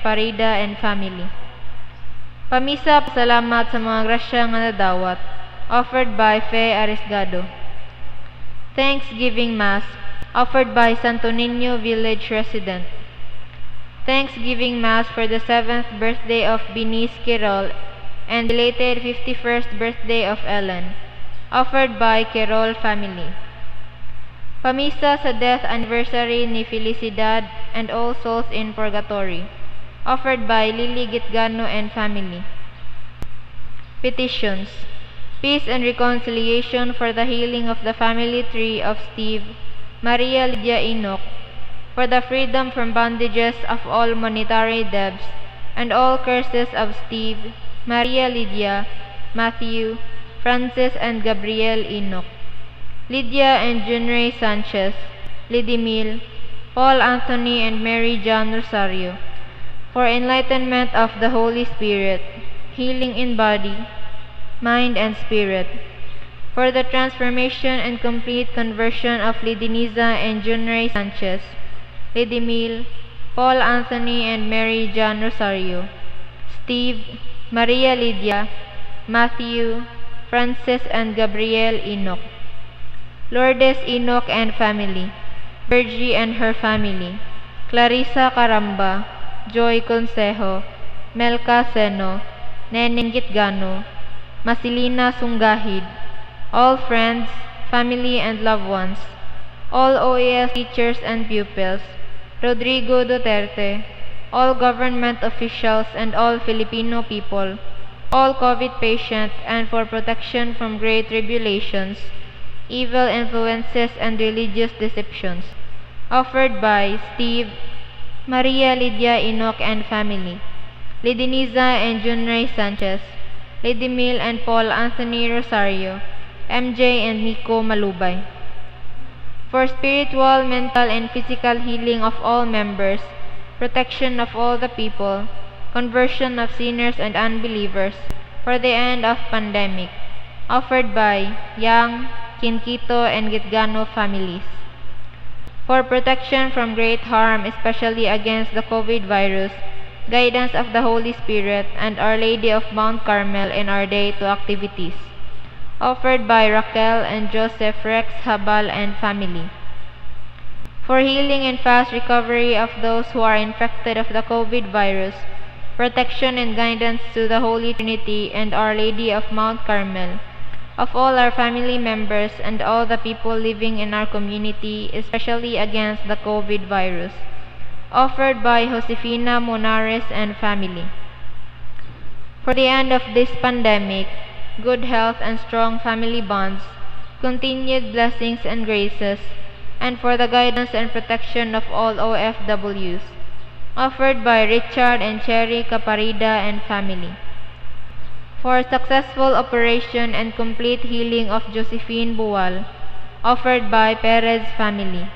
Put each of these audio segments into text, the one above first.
Caparida and family. Pamisa pasalamat sa mga grasya nga nadawat, offered by Fe Arisgado. Thanksgiving Mass, offered by Santo Niño Village resident. Thanksgiving Mass for the 7th birthday of Benice Quirol and belated 51st birthday of Ellen, offered by Quirol family. Pamisa sa death anniversary ni Felicidad and all souls in purgatory, offered by Lily Gitgano and family. Petitions. Peace and reconciliation for the healing of the family tree of Steve, Maria Lydia Enoch, for the freedom from bondages of all monetary debts and all curses of Steve, Maria Lydia, Matthew, Francis and Gabriel Enoch, Lydia and Junray Sanchez, Lidimil, Paul Anthony and Mary John Rosario, for enlightenment of the Holy Spirit, healing in body, mind and spirit, for the transformation and complete conversion of Lidiniza and Junray Sanchez, Lidimil, Paul Anthony and Mary John Rosario, Steve, Maria Lydia, Matthew, Francis and Gabriel Enoch, Lourdes Enoch and family, Virgie and her family, Clarissa Caramba, Joy Consejo, Melka Seno, Neneng Gitgano, Masilina Sungahid, all friends, family and loved ones, all OAS teachers and pupils, Rodrigo Duterte, all government officials and all Filipino people, all COVID patient and for protection from great tribulations, evil influences and religious deceptions, offered by Steve, Maria Lydia Enoch and family, Lidiniza and Junray Sanchez, Lidimil and Paul Anthony Rosario, MJ and Nico Malubay. For spiritual, mental, and physical healing of all members, protection of all the people, conversion of sinners and unbelievers, for the end of pandemic, offered by Yang, Quinquito, and Gitgano families. For protection from great harm, especially against the COVID virus, guidance of the Holy Spirit and Our Lady of Mount Carmel in our day to activities, offered by Raquel and Joseph Rex Habal and family. For healing and fast recovery of those who are infected of the COVID virus, protection and guidance to the Holy Trinity and Our Lady of Mount Carmel, of all our family members and all the people living in our community, especially against the COVID virus, offered by Josefina Monares and family. For the end of this pandemic, good health and strong family bonds, continued blessings and graces, and for the guidance and protection of all OFWs, offered by Richard and Cherry Caparida and family. For successful operation and complete healing of Josephine Buwal, offered by Perez family.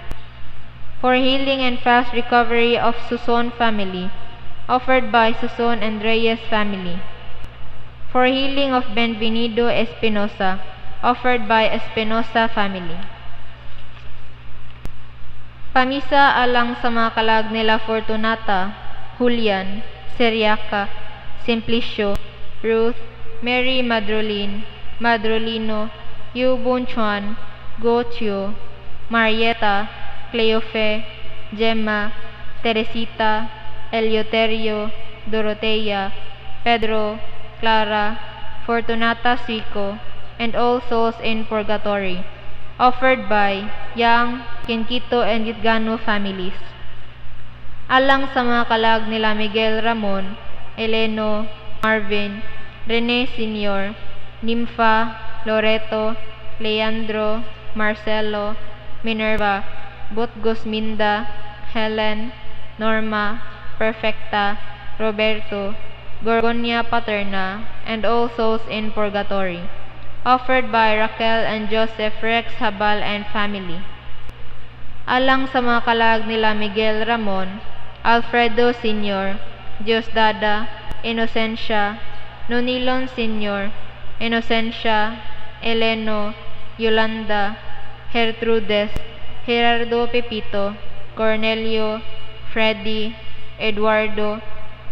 For healing and fast recovery of Suson family, offered by Suson and Reyes family. For healing of Benvenido Espinosa, offered by Espinosa family. Pamisa alang sa mga kalag nila Fortunata, Julian, Seriaca, Simplicio, Ruth, Mary Madrolin, Madrolino, Yu Bunchuan, Gochio, Marieta, Cleofe, Gemma, Teresita, Eleuterio, Dorotea, Pedro, Clara, Fortunata Suico, and all souls in purgatory, offered by Yang, Quinquito, and Gitgano families. Alang sa mga kalag nila Miguel Ramon, Eleno, Marvin, Rene Sr., Nympha, Loreto, Leandro, Marcelo, Minerva, Butgos Minda, Helen, Norma, Perfecta, Roberto, Gorgonia Paterna, and all souls in purgatory, offered by Raquel and Joseph Rex Habal and family. Alang sa mga kalag nila Miguel Ramon, Alfredo Sr., Diosdada, Inocencia, Nonilon Sr., Inocencia, Eleno, Yolanda, Gertrudes, Gerardo Pepito, Cornelio, Freddy, Eduardo,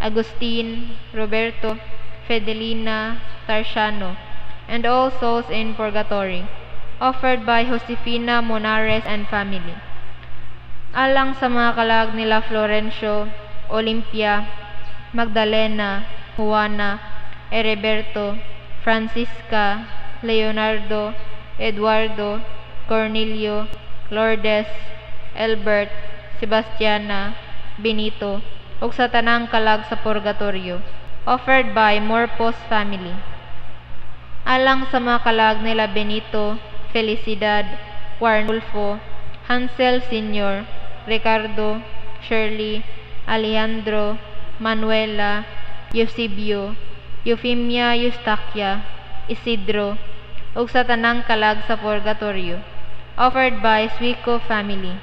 Agustin, Roberto, Fidelina, Tarsiano, and all souls in purgatory, offered by Josefina Monares and family. Alang sa mga kalag nila Florencio, Olympia, Magdalena, Juana, Heriberto, Francisca, Leonardo, Eduardo, Cornelio, Lourdes, Albert, Sebastiana, Benito, ug sa tanang kalag sa purgatorio, offered by Morpos family. Alang sa mga kalag nila Benito, Felicidad, Warnulfo, Hansel Sr., Ricardo, Shirley, Alejandro, Manuela, Eusebio, Eufemia Eustaquia, Isidro, ug sa tanang kalag sa purgatorio, offered by Suico family.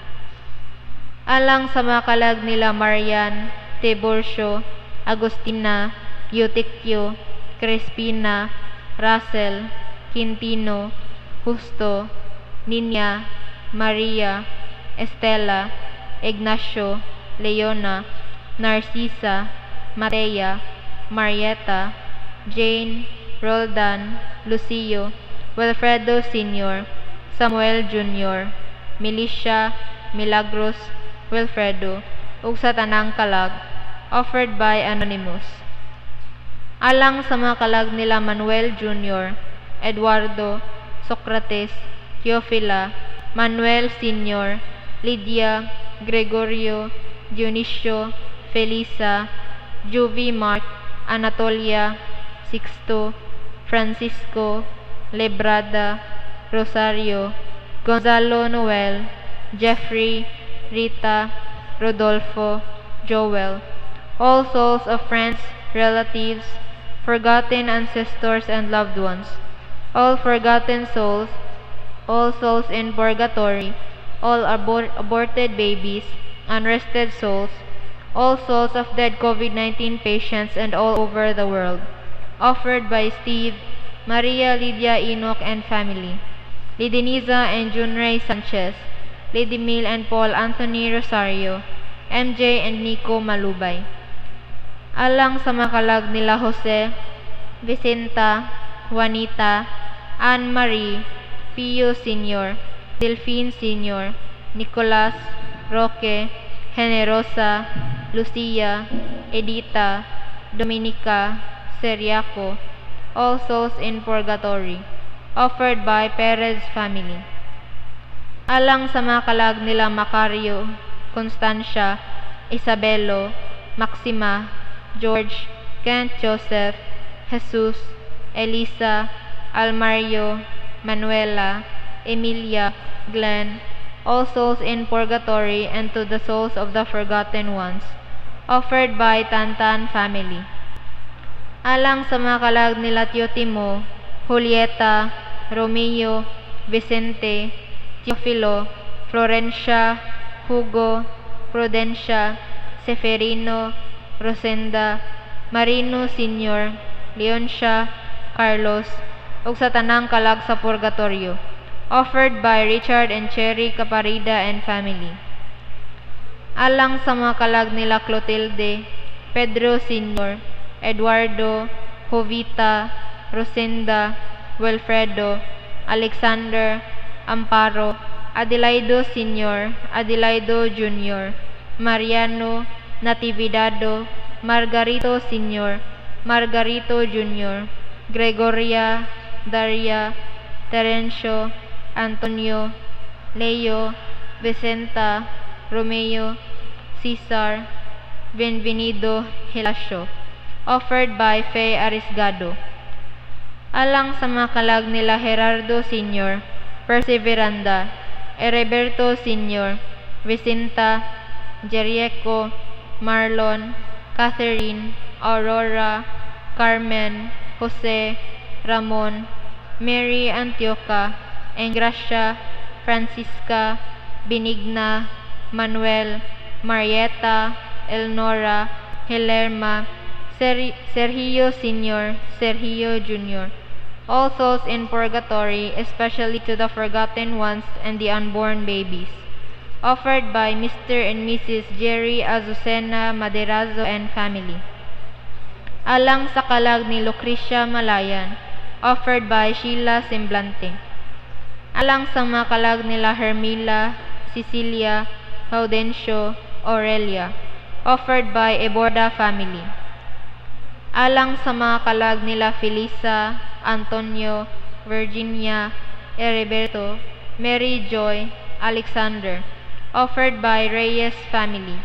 Alang sa mga kalag nila Marian, Tiburcio, Agustina, Eutychio, Crispina, Russell, Quintino, Justo, Niña, Maria, Estela, Ignacio, Leona, Narcisa, Matea, Marietta, Jane, Roldan, Lucio, Wilfredo Sr., Samuel Jr., Milicia, Milagros, Wilfredo, ug sa tanang kalag, offered by Anonymous. Alang sa mga kalag nila Manuel Jr., Eduardo, Socrates, Teofila, Manuel Sr., Lydia, Gregorio, Dionisio, Felisa, Juvie Mark, Anatolia, Sixto, Francisco, Lebrada, Rosario, Gonzalo Noel, Jeffrey, Rita, Rodolfo, Joel, all souls of friends, relatives, forgotten ancestors and loved ones, all forgotten souls, all souls in purgatory, all aborted babies, unrested souls, all souls of dead COVID-19 patients and all over the world, offered by Steve, Maria Lydia Enoch and family, Lidiniza and Junray Sanchez, Lady Mil and Paul Anthony Rosario, MJ and Nico Malubay. Alang sa mga kalag nila Jose, Vicenta, Juanita, Anne-Marie, Pio Sr., Delphine Sr., Nicolas, Roque, Generosa, Lucia, Edita, Dominica, Seriaco, all souls in purgatory, offered by Perez family. Alang sa mga kalag nila Macario, Constancia, Isabelo, Maxima, George, Kent Joseph, Jesus, Elisa, Almario, Manuela, Emilia, Glenn, all souls in purgatory, and to the souls of the forgotten ones, offered by Tantan family. Alang sa mga kalag nila Teotimo, Julieta, Romeo, Vicente, Teofilo, Florencia, Hugo, Prudencia, Seferino, Rosenda, Marino Sr., Leoncia, Carlos, ug sa tanang kalag sa purgatorio, offered by Richard and Cherry Caparida and family. Alang sa mga kalag nila Clotilde, Pedro Sr., Eduardo, Jovita, Rosenda, Wilfredo, Alexander, Amparo, Adelaido Sr., Adelaido Jr., Mariano, Natividado, Margarito Sr., Margarito Jr., Gregoria, Daria, Terencio, Antonio, Leo, Vicenta, Romeo, Cesar, Benvenido Hilasio, offered by Fe Arisgado. Alang sa mga kalag nila Gerardo Sr., Perseveranda, Heriberto Sr., Vicenta, Jerieco, Marlon, Catherine, Aurora, Carmen, Jose, Ramon, Mary Antioca, Engracia, Francisca, Benigna, Manuel, Marieta, Elnora, Hilerma, Sergio Sr., Sergio Jr., all souls in purgatory, especially to the forgotten ones and the unborn babies, offered by Mr. and Mrs. Jerry Azucena Maderazo and family. Alang sa kalag ni Lucrecia Malayan, offered by Sheila Semblante. Alang sa mga kalag nila Hermila, Cecilia, Gaudencio, Aurelia, offered by Eborda family. Alang sa mga kalag nila Felisa, Antonio, Virginia, Heriberto, Mary Joy, Alexander, offered by Reyes family.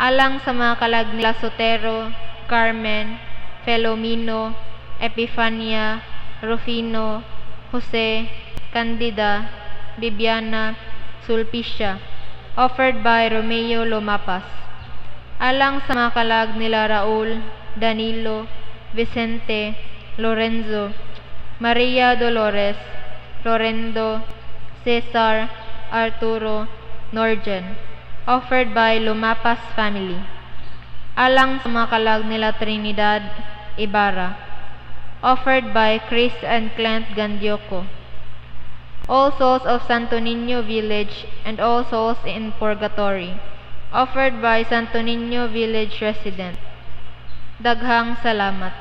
Alang sa mga kalag nila Sotero, Carmen, Felomino, Epifania, Rufino, Jose, Candida, Bibiana, Sulpicia, offered by Romeo Lomapas. Alang sa mga kalag nila Raul, Danilo, Vicente, Lorenzo, Maria Dolores, Lorendo, Cesar, Arturo, Norgen, offered by Lomapas family. Alang sa mga kalag nila Trinidad, Ibarra, offered by Chris and Clint Gandioco. All Souls of Santo Niño Village and All Souls in Purgatory, offered by Santo Niño Village resident. Daghang salamat.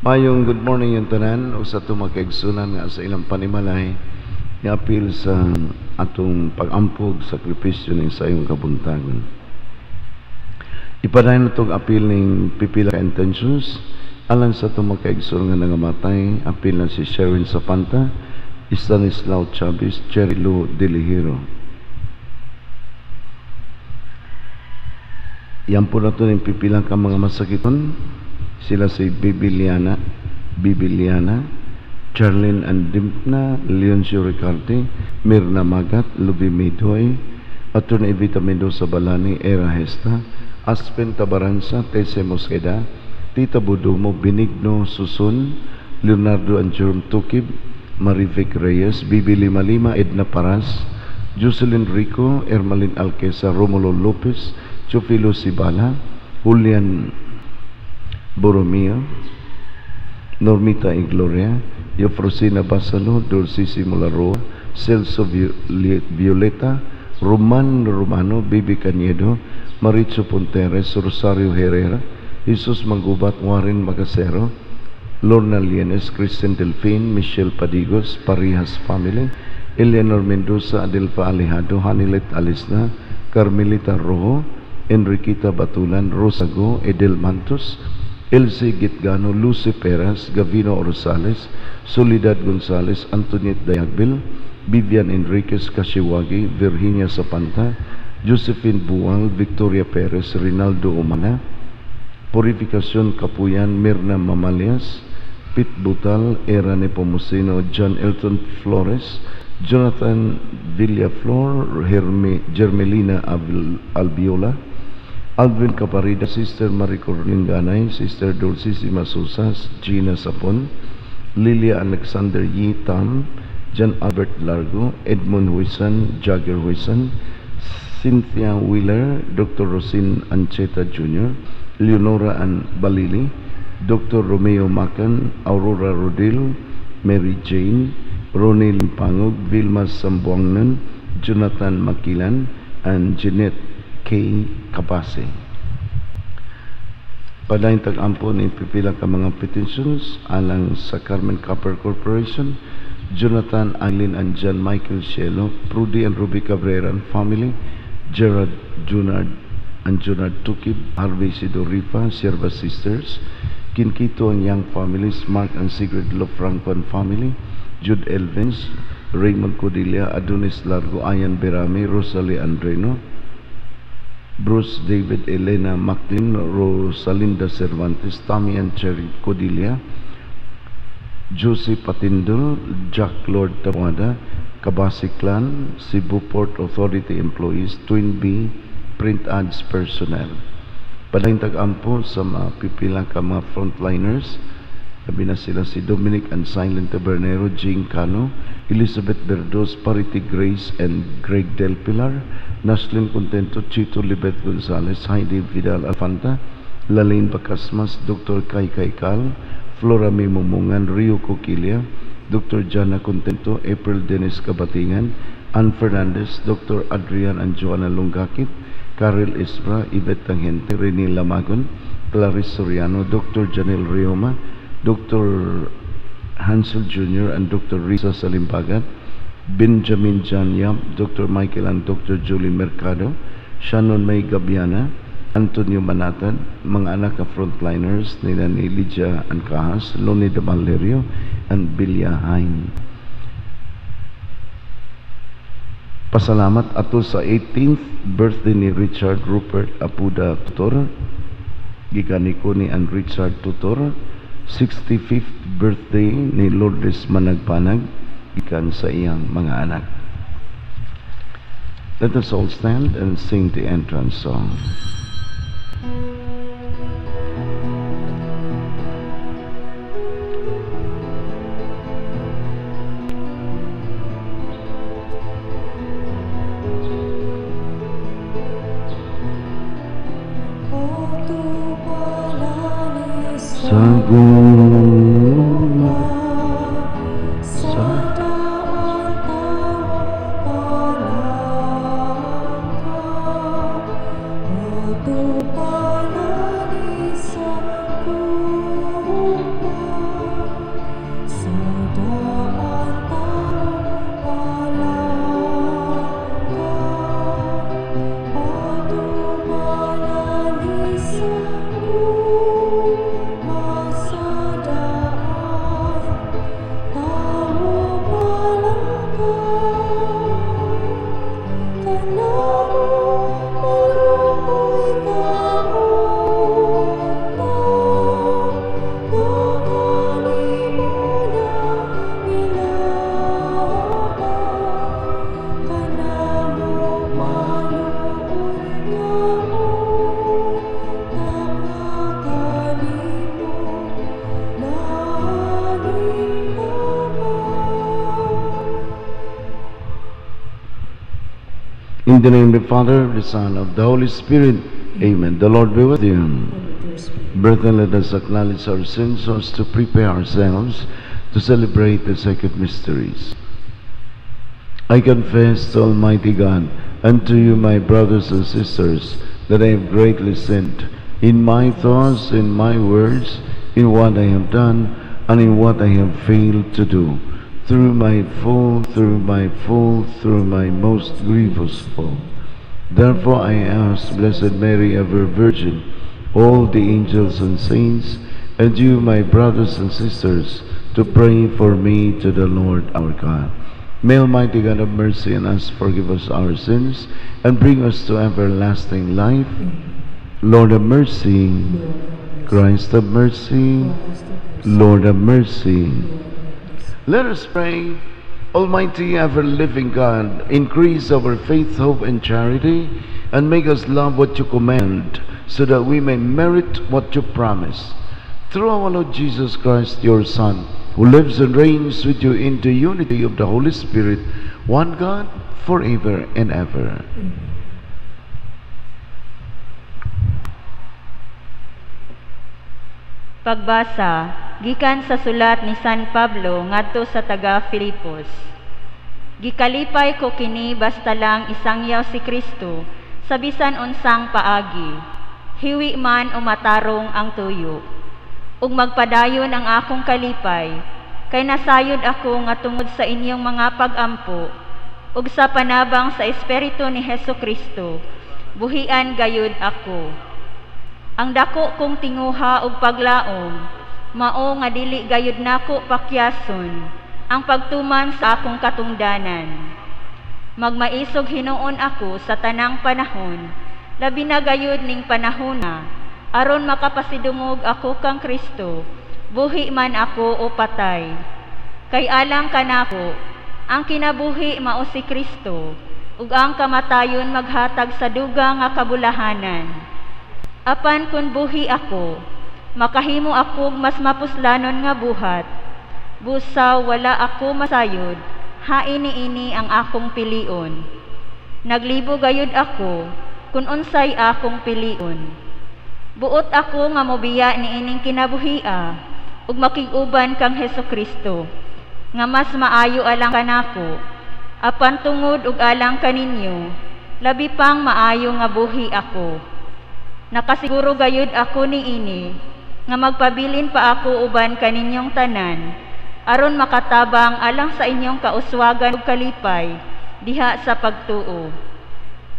Mayong good morning yung tanan o sa tumakaigsunan nga sa ilang panimalay ni-appeal sa atong pag-ampog sakripisyo ning sa iyong kabuntagon. Ipadayon na itong appeal ning pipila ka intentions alang sa tumakaigsunan nga nangamatay. Appeal na si Sherwin Sapanta, Stanislao Chavez, Cherry Lou Delihiro. Yan po na ito ng pipilang ka mga masakiton. Sila si Bibiliana, Charlene Andimpna, Leoncio Ricarte, Mirna Magat, Luby Midoy, Atty. Evita Mendoza Balani, Era Hesta, Aspen Tabaranza, Tese Mosqueda, Tita Budumo, Benigno Susun, Leonardo Anjurum Tukib, Marivic Reyes, Bibi Lima Lima, Edna Paras, Jocelyn Rico, Ermalin Alquesa, Romulo Lopez, Chofilo Sibala, Julian Borromeo, Normita Igloria, Eufrosina Basalo, Dulcisi Mularoa, Celso Violeta, Roman Romano, Bibi Cañedo, Maritzo Ponteres, Rosario Herrera, Jesus Manggubat, Warren Magacero, Lorna Lienes, Kristen Delfin, Michelle Padigos, Parihas Family, Eleanor Mendoza, Adelfa Alejado, Hanilet Alisna, Carmelita Rojo, Enriqueta Batulan, Rosago, Edel Mantos, Elsie Gitgano, Lucy Peras, Gavino Rosales, Soledad Gonzales, Antoniette Dayagbel, Vivian Enriquez Kashiwagi, Virginia Sapanta, Josephine Buwal, Victoria Perez, Rinaldo Umana, Purificación Kapuyan, Mirna Mamalias, Pete Butal, Era Nepomuceno, John Elton Flores, Jonathan Villaflor, Germelina Albiola, Alvin Caparida, Sister Maricorlin Ganay, Sister Dulcie Masusas, Gina Sapon, Lilia Alexander Yi Tam, John Albert Largo, Edmund Huisan, Jagger Huisan, Cynthia Wheeler, Dr. Rosin Ancheta Jr., Leonora Ann Balili, Dr. Romeo Macan, Aurora Rodil, Mary Jane, Ronnie Limpangog, Vilma Sambuangnan, Jonathan Makilan, and Jeanette K. Kapase. Padayon tag-ampo ni pipila ka mga petitions alang sa Carmen Copper Corporation, Jonathan Eileen and John Michael Cielo, Prudy and Ruby Cabrera and family, Gerard Junard and Junard Tukib, Harvey Sidorifa, Sierva Sisters, Kinkito and Young families, Mark and Sigrid Lofranco and family, Jude Elvins, Raymond Codilia, Adonis Largo, Ayan Berame, Rosalie Andreno, Bruce David Elena Macklin, Rosalinda Cervantes, Tommy and Cherry Codilia, Josie Patindol, Jack Lord Tabuada, Kabasi Clan, Cebu Port Authority employees, Twin B, print ads personnel. Padayon tag-ampo sa mga pipila ka mga frontliners. Sabi na sila si Dominic and Silent Tabernero, Jing Cano, Elizabeth Berdos, Parity Grace and Greg Del Pilar, Naslin Contento, Chito Libet Gonzalez, Heidi Vidal Alfanta, Lalaine Bacasmas, Dr. Kai Cal, Flora Mimumungan, Rio Coquilia, Dr. Jana Contento, April Dennis Kabatingan, Ann Fernandez, Dr. Adrian and Joanna Lungakit, Karel Isbra, Yvette Tangente, Rene Lamagon, Clarice Soriano, Dr. Janelle Rioma, Dr. Hansel Jr. and Dr. Risa Salimbagat, Benjamin John Yap, Dr. Michael and Dr. Julie Mercado, Shannon May Gabiana, Antonio Manatad, mga anak ka frontliners nila ni Lydia Ancahas, Loni de Valerio, and Bilya Hain. Pasalamat ato sa 18th birthday ni Richard Rupert Apuda Tutor, gikaniko ni Ann Richard Tutor, 65th birthday ni Lourdes Managpanag, gikan sa iyang mga anak. Let us all stand and sing the entrance song. Sa In the name of the Father, the Son, of the Holy Spirit. Amen. The Lord be with you. Brethren, let us acknowledge our sins so as to prepare ourselves to celebrate the sacred mysteries. I confess to Almighty God and to you, my brothers and sisters, that I have greatly sinned in my thoughts, in my words, in what I have done, and in what I have failed to do, through my fault, through my most grievous fault. Therefore I ask Blessed Mary, ever Virgin, all the angels and saints, and you, my brothers and sisters, to pray for me to the Lord our God. May Almighty God have mercy on us, forgive us our sins, and bring us to everlasting life. Lord have mercy. Christ have mercy. Lord have mercy. Let us pray. Almighty ever-living God, increase our faith, hope, and charity, and make us love what you command, so that we may merit what you promise. Through our Lord Jesus Christ, your Son, who lives and reigns with you in the unity of the Holy Spirit, one God, forever and ever. Pagbasa gikan sa sulat ni San Pablo ngadto sa taga Filipos. Gikalipay ko kini basta lang isangyaw si Kristo sa bisan unsang paagi. Hiwi man o matarong ang tuyo. Ug magpadayon ang akong kalipay, kay nasayod ako nga tungod sa inyong mga pag-ampo, ug sa panabang sa Espiritu ni Hesukristo, buhian gayud ako. Ang dako kong tinguha ug paglaom, mao nga dili gayud nako pakyason ang pagtuman sa akong katungdanan. Magmaisog hinuon ako sa tanang panahon, labi na gayud ning panahona, aron makapasidungog ako kang Kristo, buhi man ako o patay. Kay alang kanako, ang kinabuhi mao si Kristo, ug ang kamatayon maghatag sa dugang nga kabulahanan. Apan kun buhi ako, makahimo ako mas mapuslanon nga buhat. Busaw wala ako masayod, haini-ini ang akong pilion. Naglibo gayud ako, kun unsay akong pilion. Buot ako nga mobiya niining kinabuhia, ug makig-uban kang Hesukristo, nga mas maayo alang kanako, apan tungod ug alang kaninyo, labi pang maayo nga buhi ako. Nakasiguro gayud ako niini, nga magpabilin pa ako uban kaninyong tanan, aron makatabang alang sa inyong kauswagan ug kalipay, diha sa pagtuo.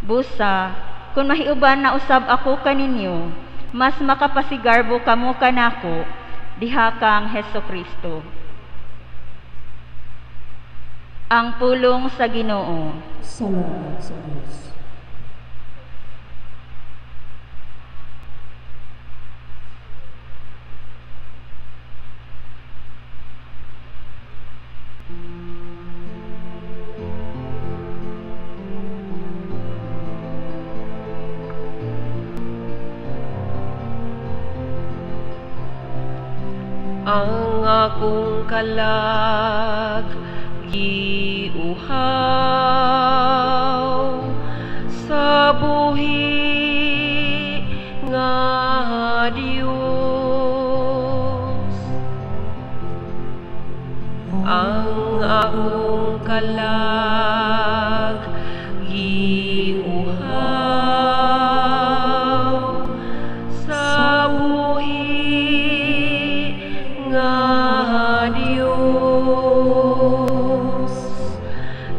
Busa, kung mahiuban na usab ako kaninyo, mas makapasigarbo kamo kanako, diha kang Hesukristo. Ang pulong sa Ginoo. Salamat sa Diyos. Ang akong kalag giuhaw sa buhi nga Dios. Ang akong kalag giuhaw sa buhi nga Dios.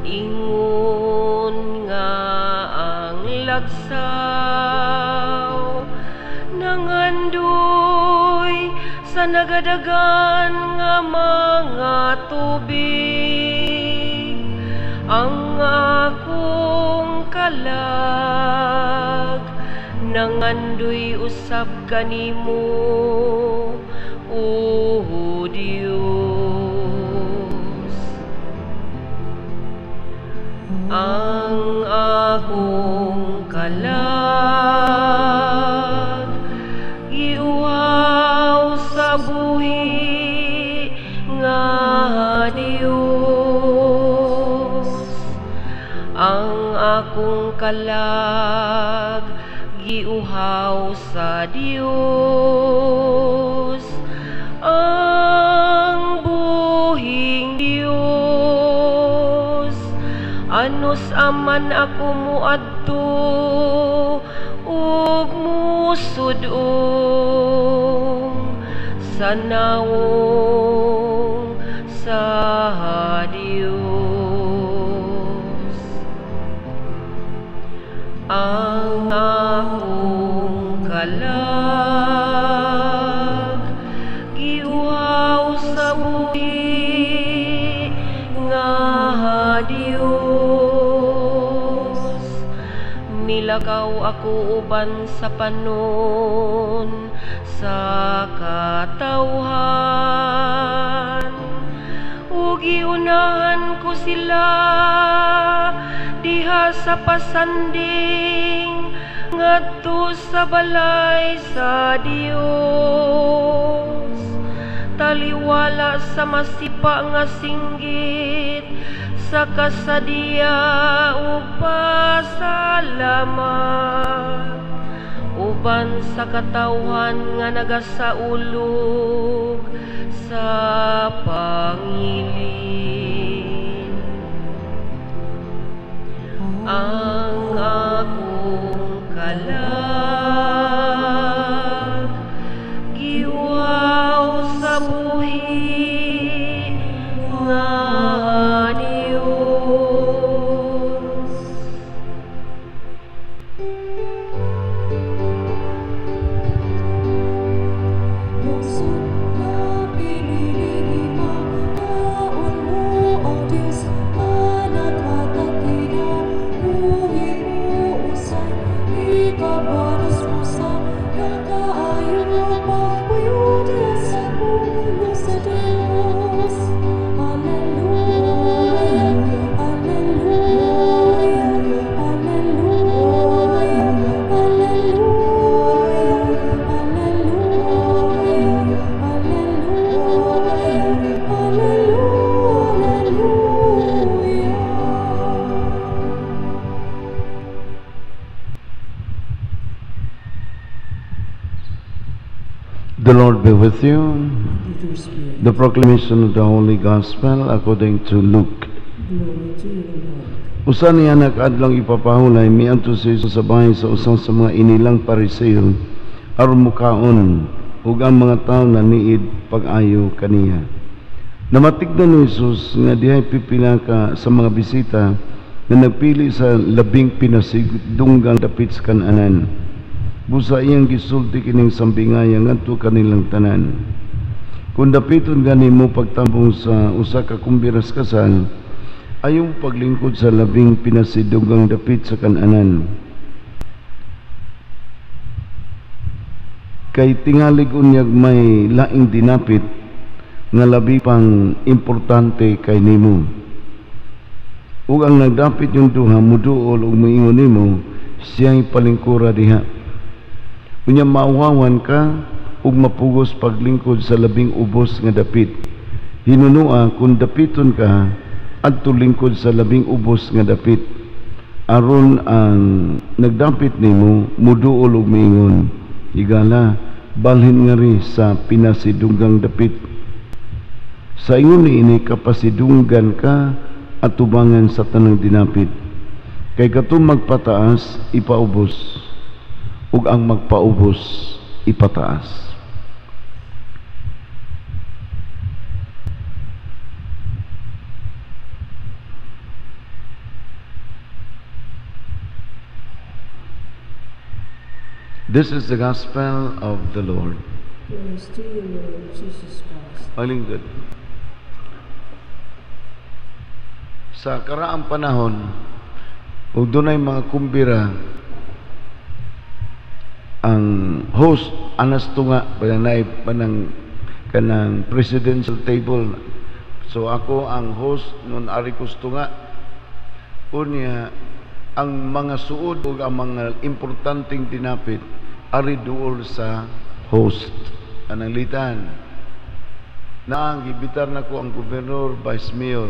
Ingon nga ang lagsaw nangandoy sa nagadagan nga mga tubig. Ang akong kalag nangandoy usab kanimo, O Diyos. Ang akong kalag giuhaw sa buhi nga Diyos. Ang akong kalag giuhaw sa Dios, ang buhing Dios. Anos aman ako muadto ug musudong sa nawong sa Dios. Ang akong kalag giuhaw sa buhi nga Dios. Milakaw ako uban sa panon sa katawhan, ug giunahan ko sila diha sa pasanding ngadto sa balay sa Dios. Taliwala sa masipa nga singgit sa kasadya ug pasalamat, uban sa katawhan nga nagasaulog sa pangilin. Ang akong kalag giuhaw sa buhi nga Dios. Lungsod na pinili mo, taon mo, O Diyos, managkatatina, buhin mo usay, ikabalos mo sa kakaayon, pagpuyo sa puno sa Diyos. Alleluia, alleluia, alleluia, The Lord be with you. With your spirit. The proclamation of the Holy Gospel according to Luke. Glory to you, Lord. Usa niya nag-adlong ipapahulay miadto si Jesus sa bahay sa usa sa mga inilang pariseo aron mukaon ug ang mga tawo na niid pag-ayo kaniya. Namatigdan ni Jesus nga dihay pipila ka sa mga bisita na nagpili sa labing pinasigdunggang dapit sa kan-anan. Busa iyang gisulti kining sambingaya ngadto kanilang tanan. Kung dapiton gani mo pagtambong sa usa ka kumbiras kasal, ayong paglingkod sa labing pinasidugang dapit sa kan-anan. Kay tingalig unyag may laing dinapit nga labi pang importante kay nimo. Ug ang nagdapit yung duha muduol ug moingon nimo, siya'y palingkura diha. Unya mauwawan ka ug mapugos paglingkod sa labing ubos nga dapit. Hinunua kung dapiton ka adto lingkod sa labing ubos nga dapit, aron ang nagdapit nimo muduol ug miingon, higala balhin nga ri sa pinasidunggang dapit. Sa ingon ini kapasidunggan ka at tubangan sa tanang dinapit. Kay katong magpataas ipaubos, ug ang magpaubos ipataas. This is the gospel of the Lord. Praise to you, Lord Jesus Christ. Palingkod. Sa karaang panahon, ug dunay mga kumbira, ang host anas tunga panay panang kanang presidential table. So ako ang host nun ari ko tunga. Unya ang mga suod ug ang mga importanteng dinapit ari duol sa host. Anang litan. Naang gibitar nako ang gobernador, vice mayor,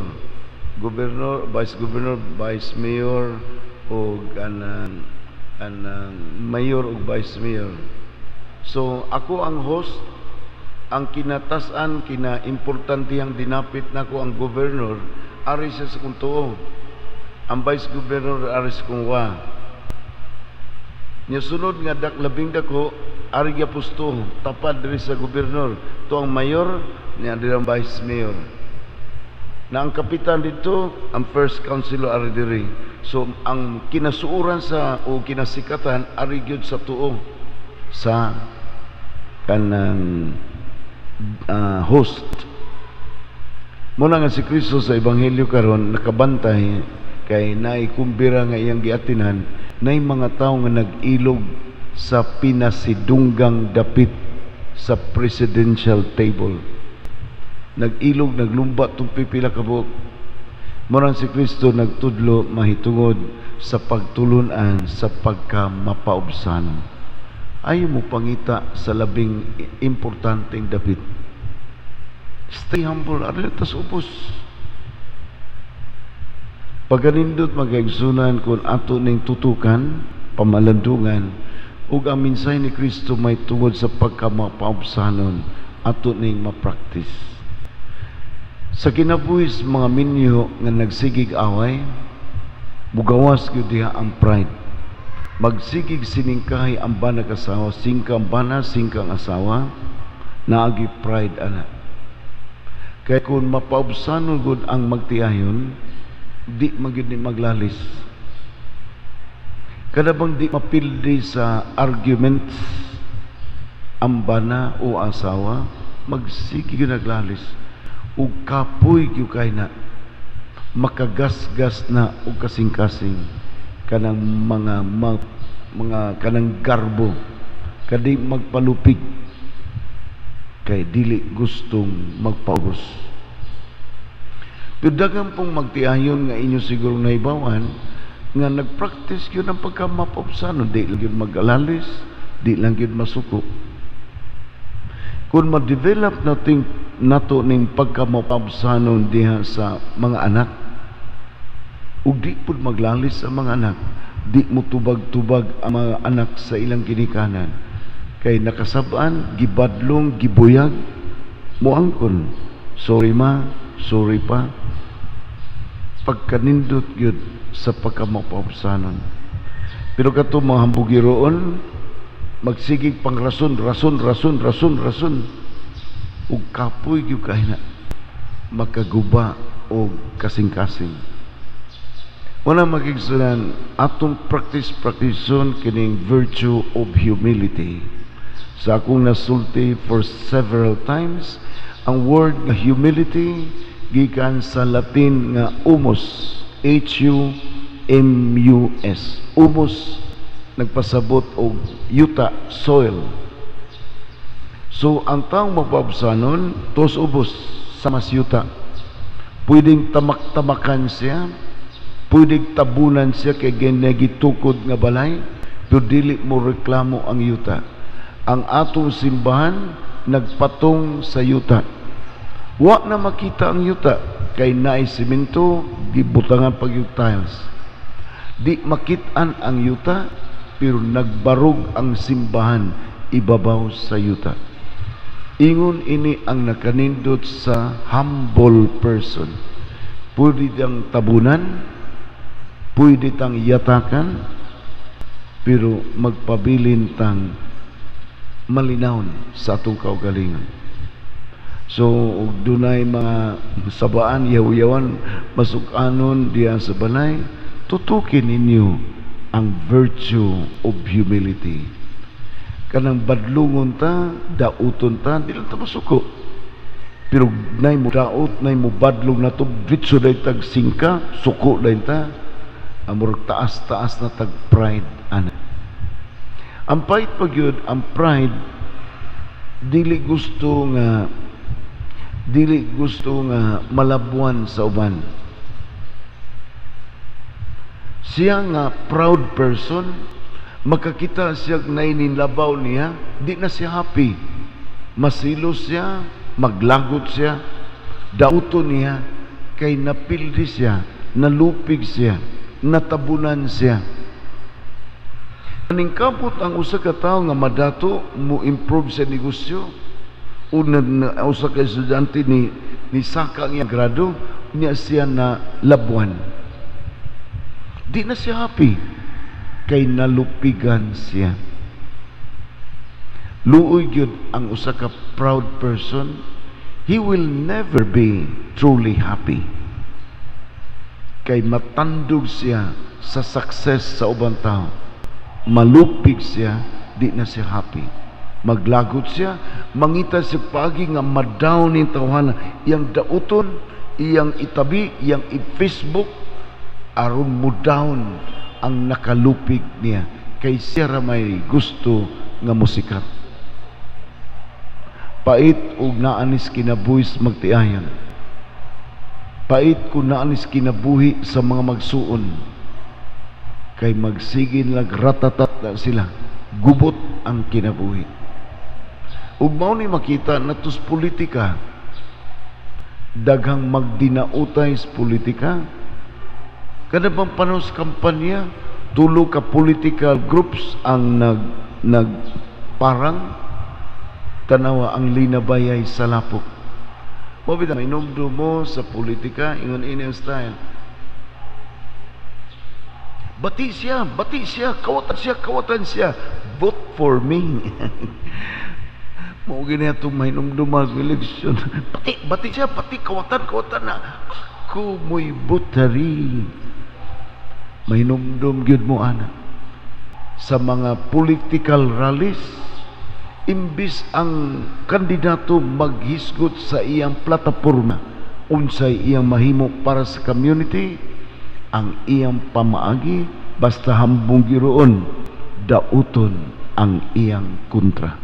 vice governor, vice mayor, o anang mayor o vice mayor. So ako ang host, ang kinatasan, kinaimportantehang dinapit nako ang governor, ari siya sa kung tuo. Ang vice governor ari sa kung wa. Nya sunod nga labing dako, ari gyud pusto tapad diri sa gobernador. To ang mayor, nya diri ang vice mayor. Na ang kapitan dito, ang first councilor ari diri. So ang kinasuuran sa o kinasikatan ari gyud sa tuo sa kanang host. Muna nga si Kristo sa Ebanghelyo karon nakabantay kay naikumbira nga iyang giatinan nay mga tawo nga nag-ilog sa pinasidunggang dapit sa presidential table. Nag-ilog, naglumba tung pipila ka buok. Murang si Kristo nagtudlo mahitungod sa pagtulunan sa pagkamapaubsan. Ayaw mo pangita sa labing importanteng dapit. Stay humble, arletas upos. Pagkanindot magkaigsunan kung ato ning tutukan, pamalandungan, ug ang minsay ni Kristo may tungod sa pagkamapaubsanon, ato ning mapraktis. Sa kinabuhis mga minyo nga nagsigig away, mugawas gyud diha ang pride. Magsigig siningkahi ang banag asawa, singkang bana, singkang asawa, naagi pride ana. Kaya kung mapaubsanon gud ang magtiayon, di magyud ni maglalis. Kada bang di mapildi sa arguments ang bana o asawa, magsigig gyud naglalis. Ug kapoy gyud kay na makagasgas na og kasing-kasing kanang mga kanang garbo kadi magpalupig kay dili gustong magpaubos. Pero daghang pong magtiayon nga inyo siguro naibawan nga nagpractice yun ang pagkamapaubsanon, di lang yun mag-alalis, di lang yun masuko. Kung ma-develop nato ning pagkamapaubsanon diha sa mga anak, ug di pud maglalis sa mga anak, di mo tubag-tubag ang mga anak sa ilang ginikanan. Kay nakasab-an, gibadlong, gibuyag, muangkon, sorry ma, sorry pa. Pagkanindot yun sa pagkamapaubsanon. Pero kato mga hambugiroon, magsigig pang rason, ug kapoy gyud kay na makaguba o kasing-kasing. Wala magigsunan atong practice-practiceon kining virtue of humility. Sa akong nasulti for several times, ang word nga humility gikan sa Latin nga humus, H-U-M-U-S. Humus nagpasabot og yuta, soil. So ang taong mapaubsanon, tos ubos sa mas yuta. Pwedeng tamak-tamakan siya, pwedeng tabunan siya kay ginagitukod nga balay, pero dili mo reklamo ang yuta. Ang atong simbahan nagpatong sa yuta. Wa na makita ang yuta kay naay simento, gibutangan pag yung tiles. Di makitaan ang yuta, pero nagbarog ang simbahan ibabaw sa yuta. Ingon ini ang nakanindot sa humble person. Pwede tang tabunan, pwede tang yatakan, pero magpabilin tang malinawon sa atong kaugalingon. So, dunay mga sabaan, yaw-yawan, masukanon diyan sa balay, tutukin ninyo ang virtue of humility. Kanang badlungon ta, dauton ta, di lang ta masuko. Pero nay mo daot, nay mo badlong na to, ditso day tag singka, suko day ta, amur taas-taas na tag pride, ana. Ang pait pag yun, ang pride, dili gusto nga malabuan sa uban. Siya nga proud person, makakita siya nainlabaw niya, di na siya happy. Masilos siya, maglagot siya, dauto niya, kay napildi siya, nalupig siya. natabunan siya. Ningkabot ang usa ka tawo nga madato mo improve sa negosyo. Una usa ka estudyante ni saka ang grado niya siya na labuan. Di na siya happy kay nalupigan siya. Luoy gyud ang usa ka proud person, he will never be truly happy. Kay matandog siya sa success sa ubang tao. Malupig siya, di na siya happy. Maglagot siya, mangita siya pagi nga madaw ni tawhana, iyang dauton, iyang itabi, iyang i-Facebook, aron mo down ang nakalupig niya. Kay siya ramay gusto nga musikat. Pait ug naanis kinabuhis magtiayan. Pait kung naanis kinabuhi sa mga magsuon. Kay magsigin lag ratatat na sila. Gubot ang kinabuhi. Ug mao ni makita natus politika. Daghang magdinautay sa politika. Kada bang panahon sa kampanya, tulo ka political groups ang nagparang tanawa ang linabayay sa lapok. Mabita, mainumdo mo sa politika, ingon ini ang style. Bati siya, kawatan siya. Vote for me. Mau gini itong mainumdo mag-eleksyon. Bati siya, kawatan na. Ako mo'y butari. Mainumdum gyud mo ana. Sa mga political rallies, imbis ang kandidato maghisgot sa iyang plataporma unsay iyang mahimo para sa community, ang iyang pamaagi basta hambong giroon dauton ang iyang kontra.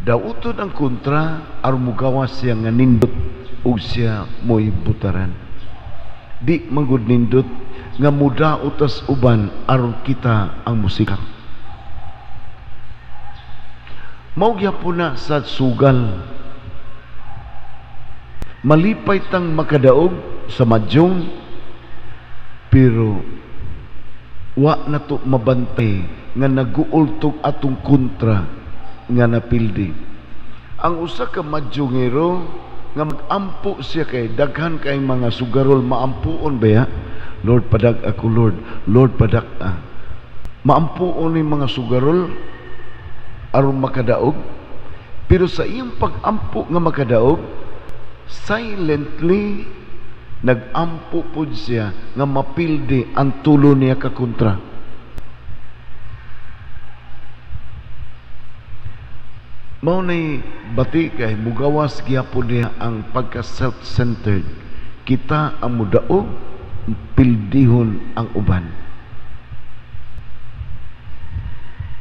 Dauton ang kontra aron mugawas siya nga nindot ug siya mo'y butaran. Di magud nindot nga muda utas uban aron kita ang musika. Mao gyapon na sa sugal. Malipay tang makadaog sa madyong, pero wa na to mabantay nga naguultog atong kontra nga napildi. Ang usa ka madyongero nga magampo siya kay daghan kay mga sugarol, maampuon ba ya? Lord padag ako, Lord padag maampuon ni mga sugarol aron makadaog, pero sa iyang pag-ampo nga makadaog, silently nag-ampo po siya nga mapildi ang tulo niya kakontra. Mao nay bati kay mugawas gyapon niya ang pagka self-centered. Kita ang mudaog, pildihon ang uban.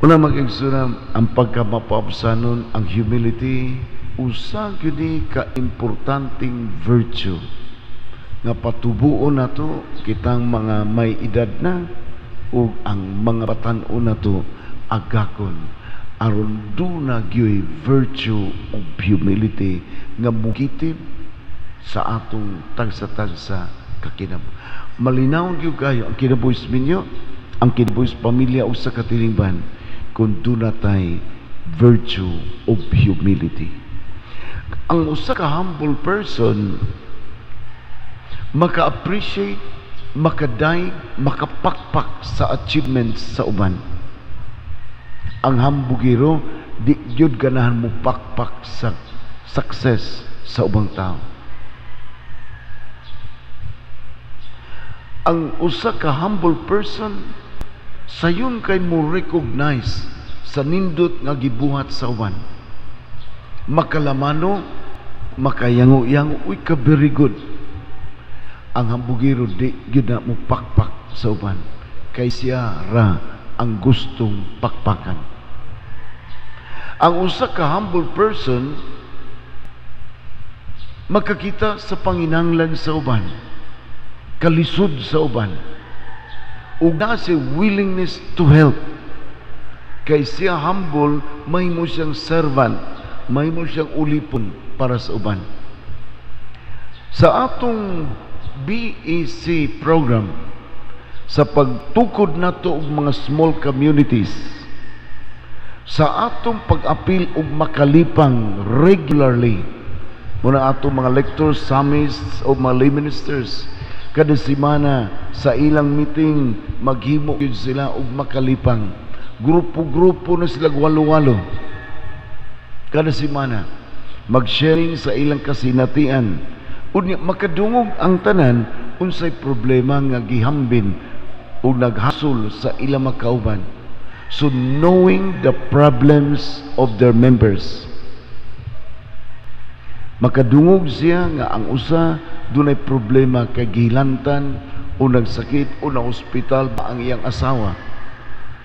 Una mag-igsuram ang pagkamapabsanon, ang humility, usa gyud ka importanteng virtue nga patubuon nato kitang mga may edad na ug ang mga batan-o nato agakon aron duna gyud virtue of humility nga mugitib sa atong tagsa-tagsa kakinab. Malinaw gyud kayo ang kinabuhis minyo, ang kinabuhis pamilya usa ka tilingban kung duna tay virtue of humility. Ang usa ka humble person maka-appreciate, makadaig, makapakpak sa achievements sa uban. Ang hambugiro di gyud ganahan mo pakpak sa success sa ubang tao. Ang usa ka humble person sayon kay mo recognize sa nindot nga gibuhat sa uban. Makalamano, makayango-yango, uy ka very good. Ang hambugiro di gyud na mo pakpak sa uban kay siya ra ang gustong pakpakan. Ang usa ka humble person makakita sa panginahanglan sa uban, kalisod sa uban, ug naa siya willingness to help. Kay siya humble, may mo siyang servant, may mo siyang ulipon para sa uban. Sa atong BEC program, sa pagtukod nato og mga small communities, sa atong pag-apil og makalipang regularly muna atong mga lectors, summits o mga lay ministers kada semana sa ilang meeting maghimo gyud sila og makalipang grupo-grupo na sila walo-walo kada semana mag-sharing sa ilang kasinatian unya makadungog ang tanan unsay problema nga gihambin o naghasol sa ilang makauban. So knowing the problems of their members, makadungog siya nga ang usa dunay problema kay gilantan o nagsakit o na ospital ba ang iyang asawa,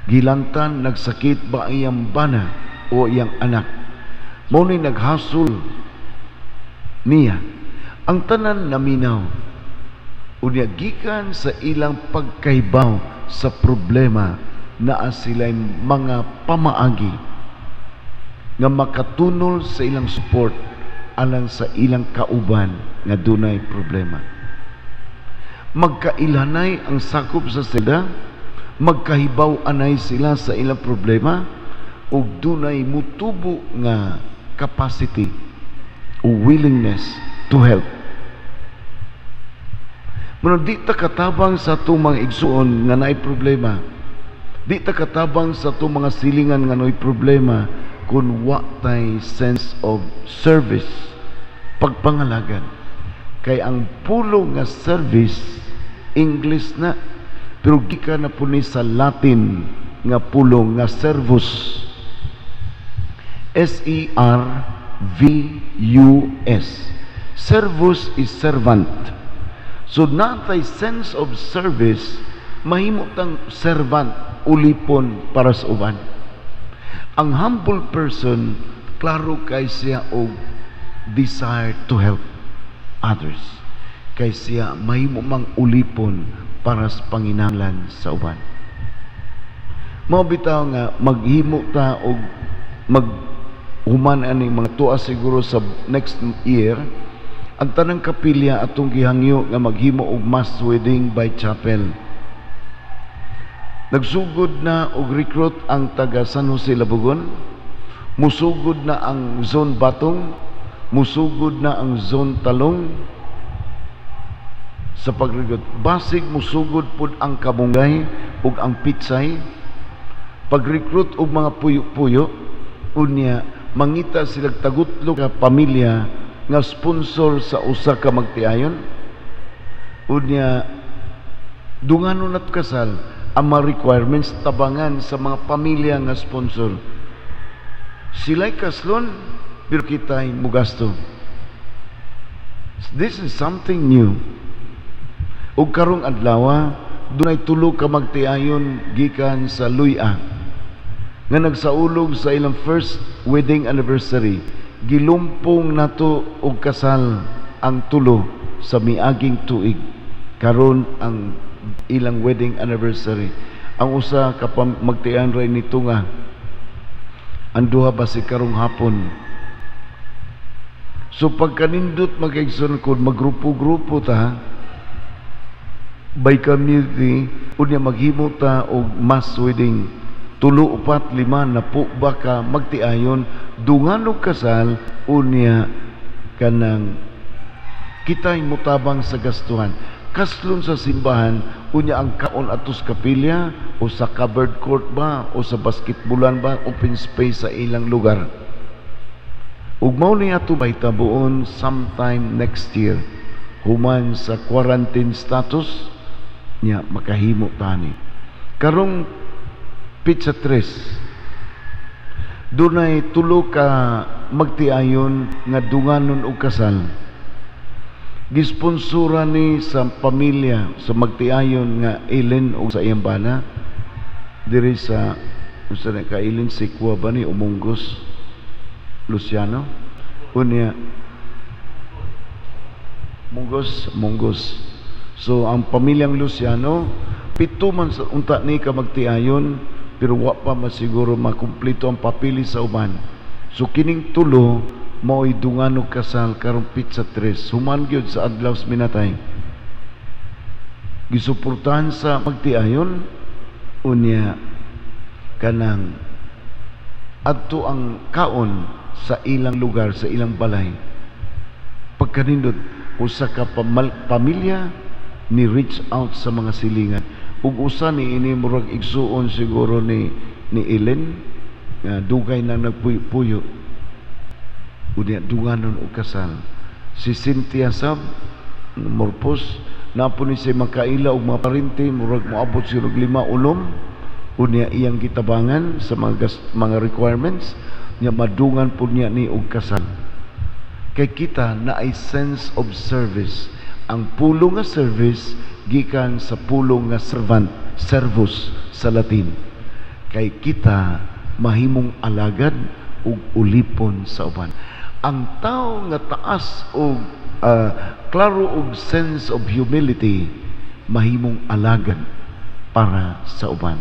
gilantan nagsakit ba ang iyang bana o iyang anak, mao ni naghasol niya ang tanan naminaw unya gikan sa ilang pagkaibaw sa problema naa sila'y mga pamaagi nga makatunol sa ilang support alang sa ilang kauban nga dunay problema. Magkailanay ang sakop sa sila, magkahibaw anay sila sa ilang problema ug dunay mutubo nga capacity o willingness to help. Muna di ta katabang sa itong mga igsuon nga naay problema. Di ta katabang sa itong mga silingan nga naay problema kung wa tay sense of service, pagpangalagan. Kay ang pulo nga service, English na, pero gikan na po ni sa Latin nga pulo nga servus. S-E-R-V-U-S. Servus is servant. So natay sense of service, mahimo tang servant, ulipon para sa uban. Ang humble person, klaro kay siya og desire to help others. Kay siya mahimo mang ulipon para sa panginahanglan sa uban. Mao bitaw nga maghimo ta og maghuman ani mga tuwa siguro sa next year. Ang tanang kapilya atong gihangyo nga maghimo og mass wedding by chapel. Nagsugod na og recruit ang taga San Jose Labugon, musugod na ang zone Batong, musugod na ang zone Talong sa pag-recruit. Basig musugod pud ang Kabungay ug ang Pitsay. Pag-recruit og mga puyo-puyo, unya mangita sila tagutlo ka pamilya nga sponsor sa usa ka magtiayon, unya dunganon at kasal ang mga requirements tabangan sa mga pamilya nga sponsor. Sila'y kaslon pero kita'y mugasto. This is something new. Ug karong adlaw dunay tulo ka magtiayon gikan sa Luya nga nagsaulog sa ilang first wedding anniversary. Gilumpong nato og kasal ang tulo sa miaging tuig karon ang ilang wedding anniversary. Ang usa ka magtian ray nito nga ang duha basi karong hapon. So pagkanindot mag-igsoon kun magrupo-grupo ta by community unya maghimo ta og mass wedding. 3, 4, 5 na po ba ka magtiayon dunganog kasal unya kanang kita'y mutabang sa gastuhan kaslon sa simbahan unya ang kaon atos kapilya o sa covered court ba o sa basketballan ba open space sa ilang lugar ug mao ni ato bahitabuon sometime next year human sa quarantine status nya makahimo tani karong Pizza 3 dunay tulo ka magtiayon nga dunganon og kasal. Gisponsora ni sa pamilya sa magtiayon nga Ellen o sa iyang bana diri sa usa na ka Ellen si Kuwa ba ni Umonggos Luciano unya Monggos. So ang pamilyang Luciano 7 man sa unta ni ka magtiayon pero wa pa masiguro makumpleto ang papili sa uban. So kining tulo mao'y dunganog kasal karong Pizza 3 human gyud sa adlaw sa minatay. gisuportahan sa magtiayon, unya kanang adto ang kaon sa ilang lugar, sa ilang balay. Pagkanindot, usa ka pamilya ni reach out sa mga silingan. Ug usa ni ini murag igsuon siguro ni Ellen nga dugay na nagpuyo. Unya dunganon og kasal. Si Cynthia Sab morpos napo ni siya makaila og mga parente, murag moabot siguro 5 ulom. Unya iyang gitabangan sa mga requirements nya madungan po niya ni og kasal. Kay kita na ay sense of service. Ang pulong nga service gikan sa pulong nga servus sa Latin. Kay kita mahimong alagad ug ulipon sa uban. Ang tao nga taas og klaro og sense of humility mahimong alagad para sa uban.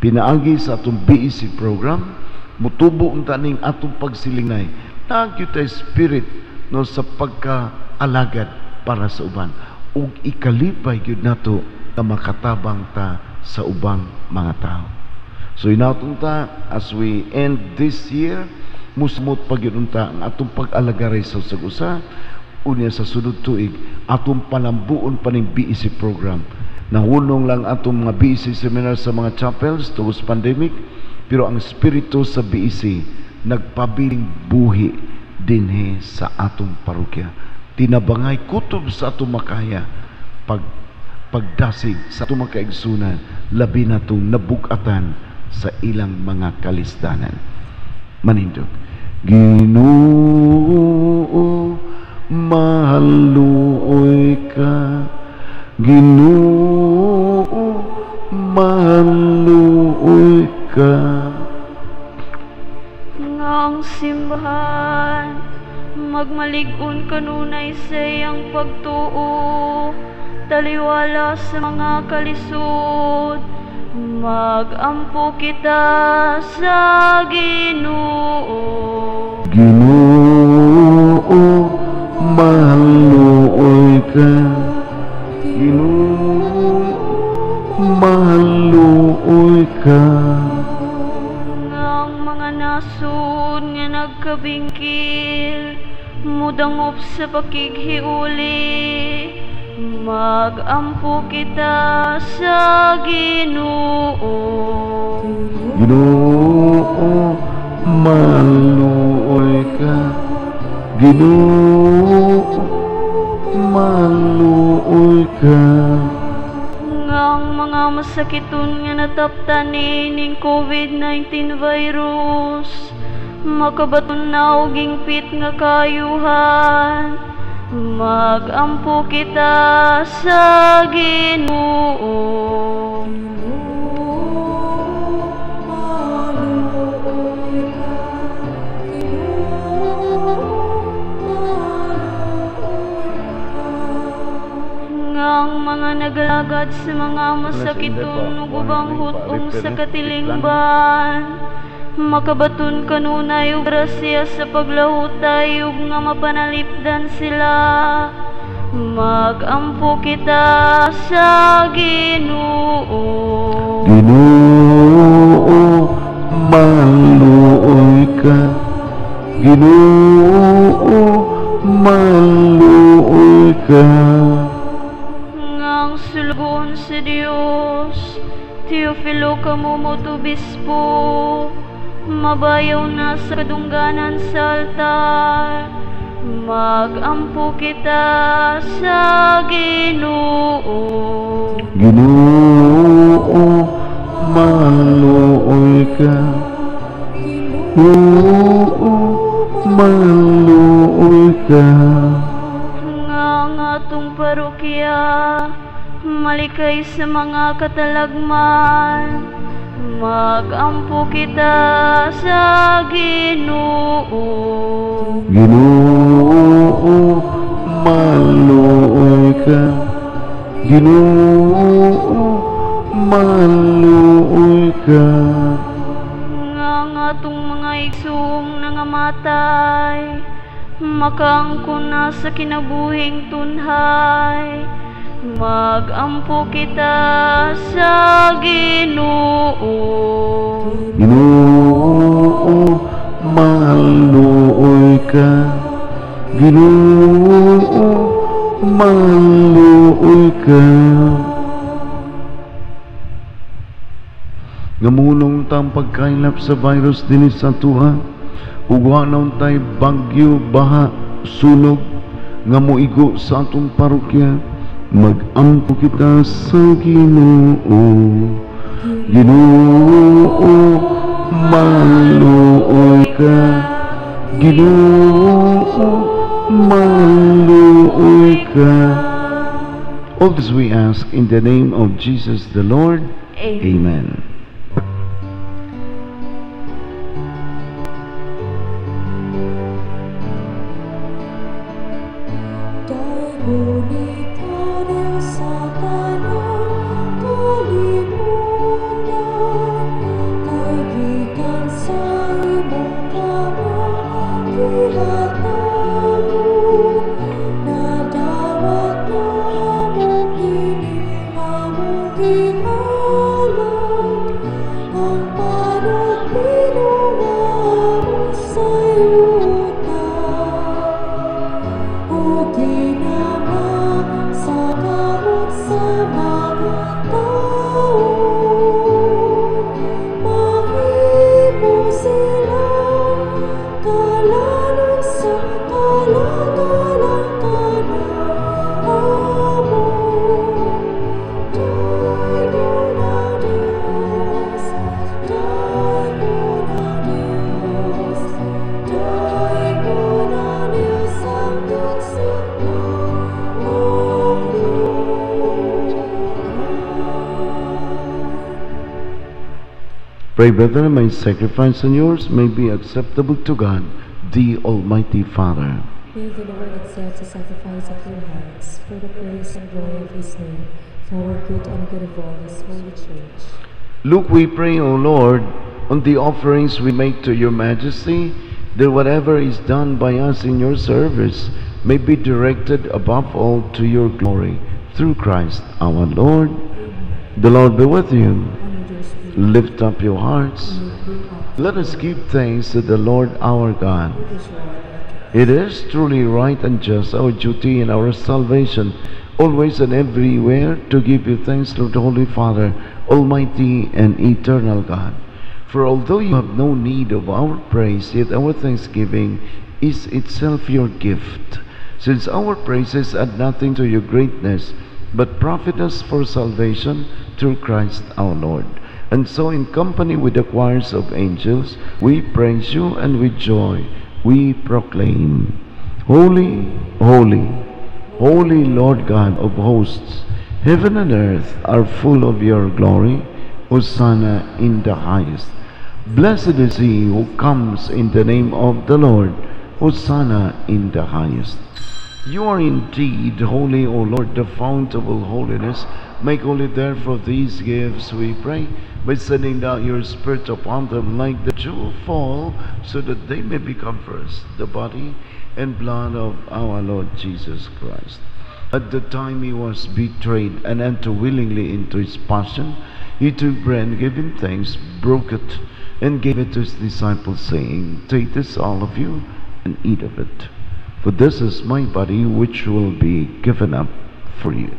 Pinaagi sa atong BEC program, mutubo unta ning atong pagsilingnay. Nagyo tay spirit no sa pagkaalagad para sa uban. Ug ikalipay gyud nato na makatabang ta sa ubang mga tao. So inaton ta as we end this year, musmot pa gyud unta ang atong pag-alagaray sa usag-usa. Unya sa sunod tuig atong palambuon pa ning BEC program. Nahunong lang atong mga BEC seminar sa mga chapels tungod sa pandemic, pero ang espiritu sa BEC nagpabiling buhi dinhi sa atong parokya. Tinabangay kutob sa atong makaya pagdasig sa atong mga kaigsunan, labi na itong nabukatan sa ilang mga kalisdanan. Manindog, Ginoo, mahaluoy ka, Ginoo, mahaluoy ka. Ang simbahan magmalig-on kanunay sa iyang pagtuo, taliwala sa mga kalisod, magampo kita sa Ginoo. Ginoo, mahaluoy ka, Ginoo, mahaluoy ka. Ang mga nasod nga nagkabingkil, mudangop sa pakighiuli, magampo kita sa Ginoo. Ginoo, mahaluoy ka, Ginoo, mahaluoy ka. Ang mga masakiton nga nataptani ning COVID-19 virus, makabaton na og ingpit nga kayuhan, magampo kita sa Ginoo. Ang mga nagalagad sa mga masakiton ug ubang hutong sa katilingban, makabaton kanunay og grasya sa paglahutay ug nga mapanalipdan sila, magampo kita sa Ginoo. Ginoo, mahaluoy ka, Ginoo, mahaluoy ka. Ang sulgon sa Dios, Teofilo Kamumot Obispo, mabayaw na sa kadungganan sa altar, magampo kita sa Ginoo. Ginoo, mahaluoy ka, Ginoo, mahaluoy ka. Ang atong parokya malikay sa mga katalagman, magampo kita sa Ginoo. Ginoo, mahaluoy ka, Ginoo, mahaluoy ka. Ang atong mga igsoong nangamatay, makaangkon na sa kinabuhing tunhay, Magampo kita sa Ginoo. Ginoo, maluoy ka. Ginoo, maluoy ka. Ngamunong tang pagkailap sa virus din sa tuha, ugwa naon tay bagyo, baha, sunog, nga moigo sa atong parokya, magampo kita sa Ginoo. Ginoo, maluoy ka. Ginoo, maluoy ka. All this we ask in the name of Jesus the Lord. Amen. Pray, brethren, my sacrifice and yours may be acceptable to God, the Almighty Father. May the Lord accept the sacrifice of your hands for the praise and glory of His name, for our good and the good of all His holy church. Look, we pray, O Lord, on the offerings we make to your majesty, that whatever is done by us in your service may be directed above all to your glory, through Christ our Lord. The Lord be with you. Lift up your hearts. Let us give thanks to the Lord our God. It is truly right and just, our duty and our salvation, always and everywhere, to give you thanks, Lord, Holy Father, Almighty and eternal God. For although you have no need of our praise, yet our thanksgiving is itself your gift, since our praises add nothing to your greatness, but profit us for salvation through Christ our Lord. And so, in company with the choirs of angels, we praise you, and with joy we proclaim, Holy, holy, holy Lord God of hosts, heaven and earth are full of your glory. Hosanna in the highest. Blessed is he who comes in the name of the Lord. Hosanna in the highest. You are indeed holy, O Lord, the fount of all holiness. Make holy therefore these gifts, we pray, by sending down your Spirit upon them like the dew of fall, so that they may become first the body and blood of our Lord Jesus Christ. At the time he was betrayed and entered willingly into his passion, he took bread and gave him thanks, broke it, and gave it to his disciples, saying, Take this, all of you, and eat of it. For this is my body, which will be given up for you.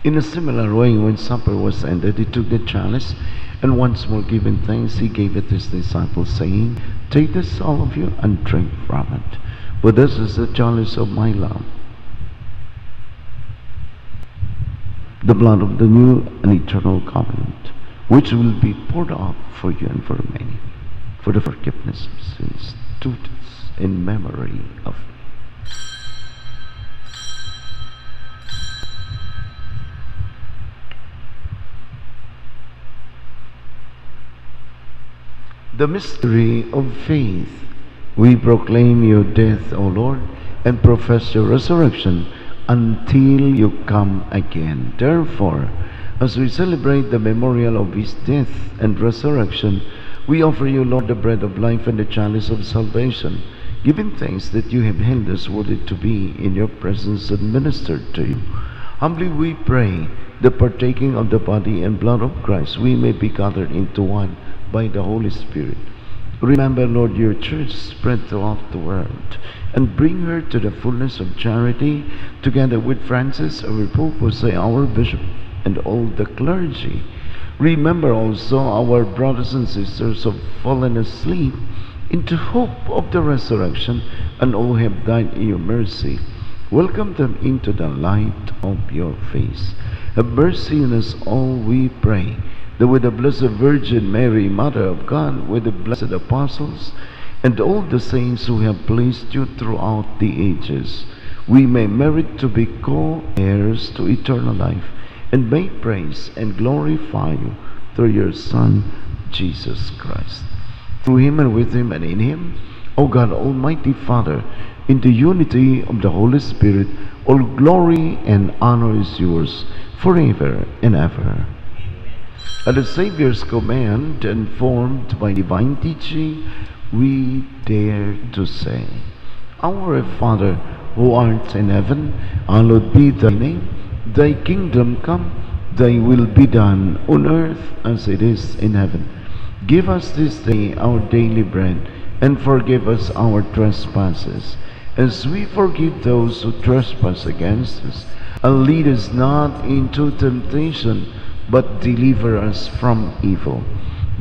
In a similar way, when supper was ended, he took the chalice, and once more giving thanks, he gave it to his disciples, saying, Take this, all of you, and drink from it. For this is the chalice of my love, the blood of the new and eternal covenant, which will be poured out for you and for many, for the forgiveness of sins. Do this in memory of me. The mystery of faith. We proclaim your death, O Lord, and profess your resurrection until you come again. Therefore, as we celebrate the memorial of his death and resurrection, we offer you, Lord, the bread of life and the chalice of salvation, giving thanks that you have held us worthy to be in your presence and ministered to you. Humbly we pray, the partaking of the body and blood of Christ, we may be gathered into one by the Holy Spirit. Remember, Lord, your church spread throughout the world, and bring her to the fullness of charity, together with Francis, our Pope, Jose, our Bishop, and all the clergy. Remember also our brothers and sisters who have fallen asleep into hope of the resurrection, and all have died in your mercy. Welcome them into the light of your face. Have mercy on us all, we pray, that with the Blessed Virgin Mary, Mother of God, with the blessed apostles, and all the saints who have pleased you throughout the ages, we may merit to be co-heirs to eternal life, and may praise and glorify you through your Son, Jesus Christ. Through him and with him and in him, O God, Almighty Father, in the unity of the Holy Spirit, all glory and honor is yours forever and ever. At the Savior's command, and formed by divine teaching, we dare to say, Our Father, who art in heaven, hallowed be thy name. Thy kingdom come, thy will be done on earth as it is in heaven. Give us this day our daily bread, and forgive us our trespasses, as we forgive those who trespass against us. And lead us not into temptation, but deliver us from evil.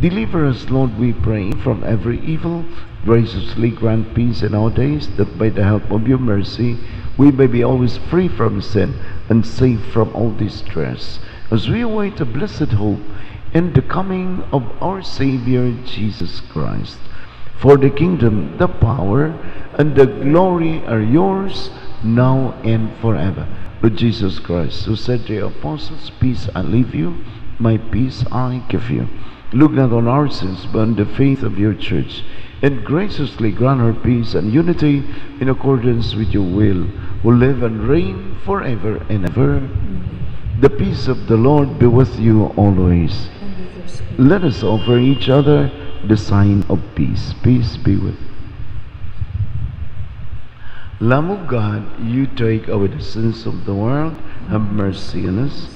Deliver us, Lord, we pray, from every evil. Graciously grant peace in our days, that by the help of your mercy we may be always free from sin and safe from all distress, as we await the blessed hope and the coming of our Savior Jesus Christ. For the kingdom, the power, and the glory are yours, now and forever. Lord Jesus Christ, who said to your apostles, Peace I leave you, my peace I give you. Look not on our sins, but on the faith of your church, and graciously grant her peace and unity in accordance with your will, who live and reign forever and ever. The peace of the Lord be with you always. Let us offer each other the sign of peace. Peace be with you. Lamb of God, you take away the sins of the world, have mercy on us.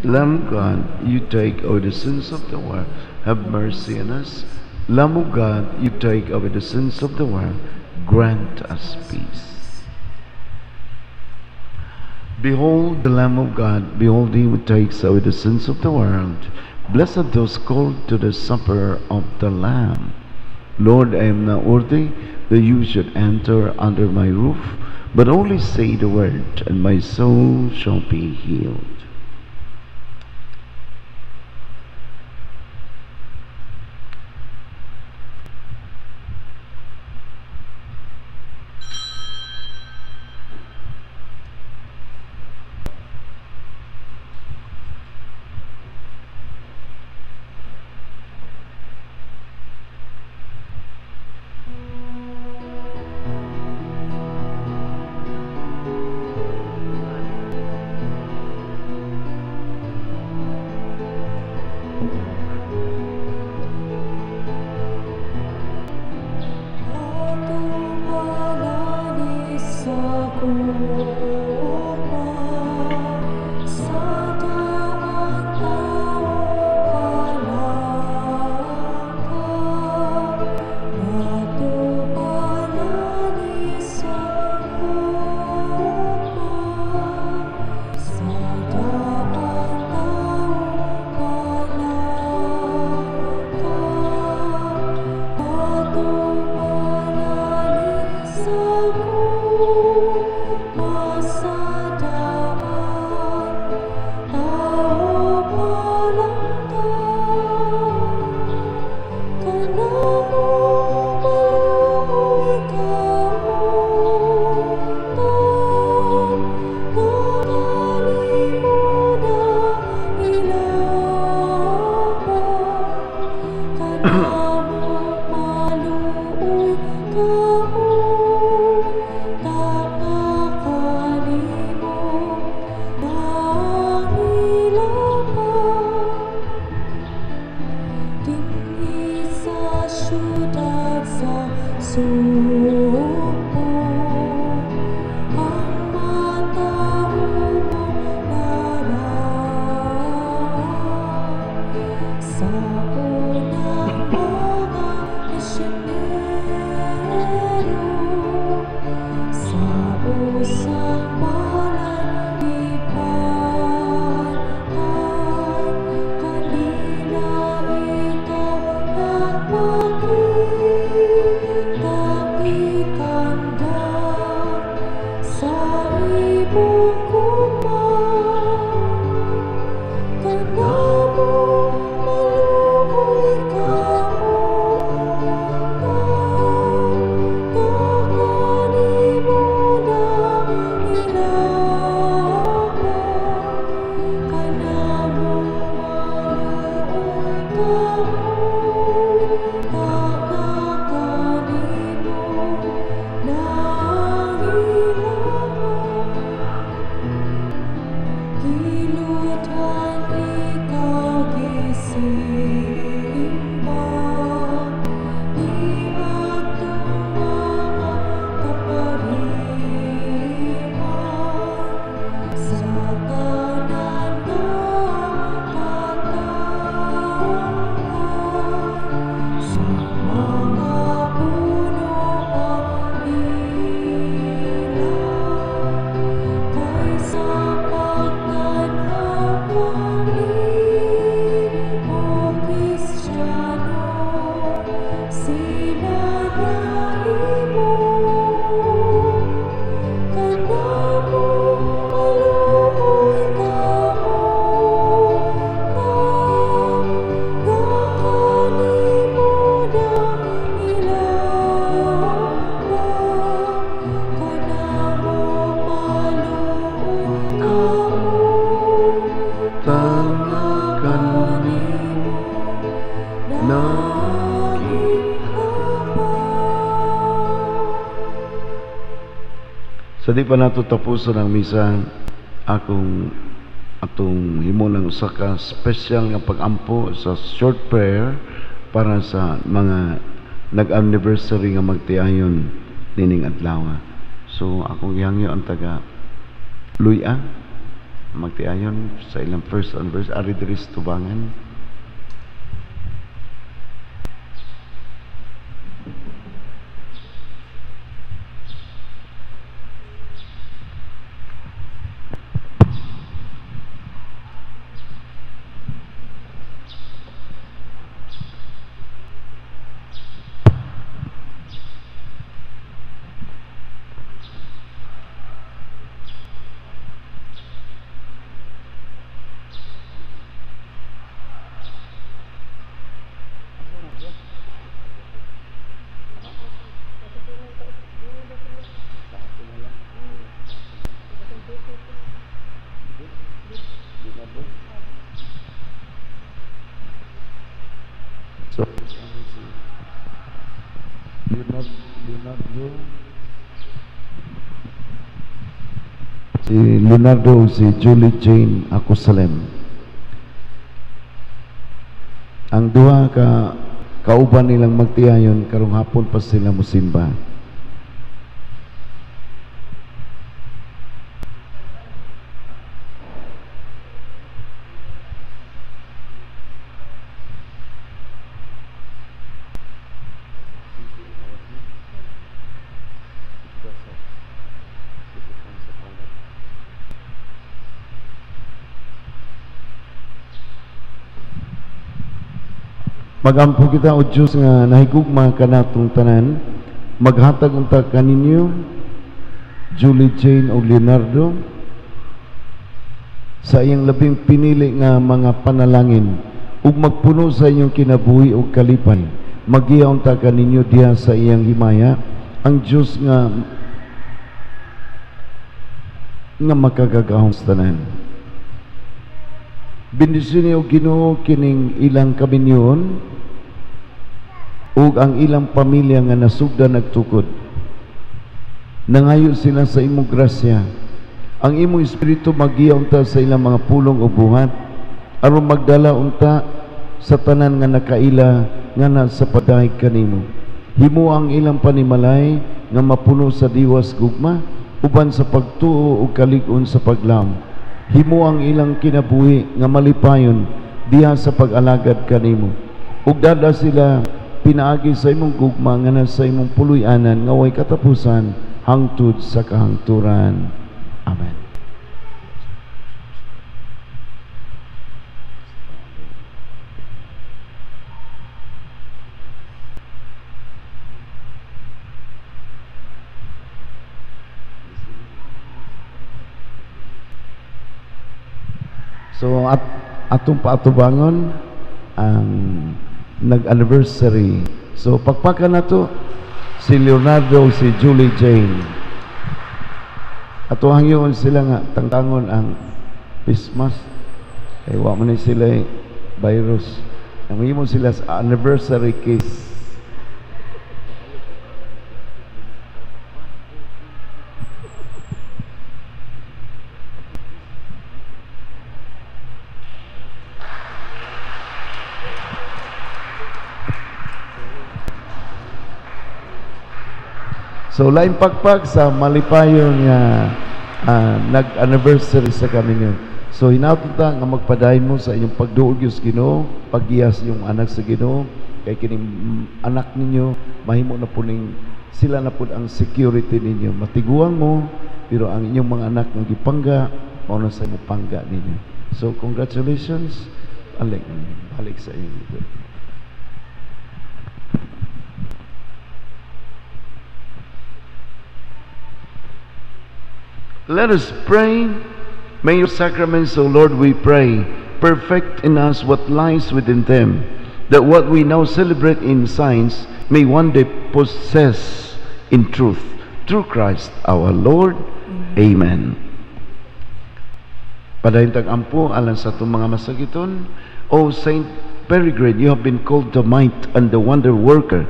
Lamb of God, you take away the sins of the world, have mercy on us. Lamb of God, you take away the sins of the world, grant us peace. Behold the Lamb of God, behold him who takes away the sins of the world. Blessed those called to the supper of the Lamb. Lord, I am not worthy that you should enter under my roof, but only say the word, and my soul shall be healed. Sa di pa nato tapuson ang misa, atong himo ng usa ka special nga pag-ampo sa short prayer para sa mga nag-anniversary nga magtiayon nining adlaw. So akong gihangyo ang taga Luya magtiayon sa ilang first anniversary ari diri sa Tubangan. So, Leonardo, si Julie Jane Akusalem. Ang duha ka kauban nilang magtiayon karong hapon pa sila musimba. Magampo kita o Diyos nga nahigugma ka natong tanan, maghatag unta kaninyo Julie Jane o Leonardo sa iyang labing pinili nga mga panalangin ug magpuno sa inyong kinabuhi ug kalipay. Magiya unta kaninyo diha sa iyang himaya ang Diyos nga makagagahong sa tanan. Bendisyon niyo Ginoo kining ilang kaminyon ug ang ilang pamilya nga nasugdan nagtukod. Nangayo sila sa imong grasya. Ang imong espiritu magiya unta sa ilang mga pulong o buhat aron magdala unta sa tanan nga nakaila nga nasa padayag kanimo. Himo ang ilang panimalay nga mapuno sa diwas gugma uban sa pagtuo ug kalig-on sa paglaom. Himo ang ilang kinabuhi nga malipayon diha sa pag-alagad kanimo. Ug dada sila pinaagi sa imong gugma nga na sa imong puloy-anan nga way katapusan hangtod sa kahangturan. Amen. So atong paatubangon ang nag-anniversary. So pakpakan na to si Leonardo, si Julie Jane. Ato hangyon sila nga tangtangon ang Christmas. Kaya wa man sila virus. Namimo sila sa anniversary case. So lain pagpag sa malipayon nga nag-anniversary sa kaninyo. So hinaut ta nga magpadayon mo sa inyong pagduog sa Ginoo, paggiyas yung anak sa Ginoo, kay kining anak ninyo mahimo na puning sila na pud ang security ninyo. Matiguang mo pero ang inyong mga anak nga gipangga mao na sa imong pangga ninyo. So congratulations. Balik sa inyo. Let us pray. May your sacraments, O Lord, we pray, perfect in us what lies within them, that what we now celebrate in signs may one day possess in truth. Through Christ our Lord. Amen. Padayon tag-ampo alang sa itong mga masakiton. O Saint Peregrine, you have been called the might and the wonder worker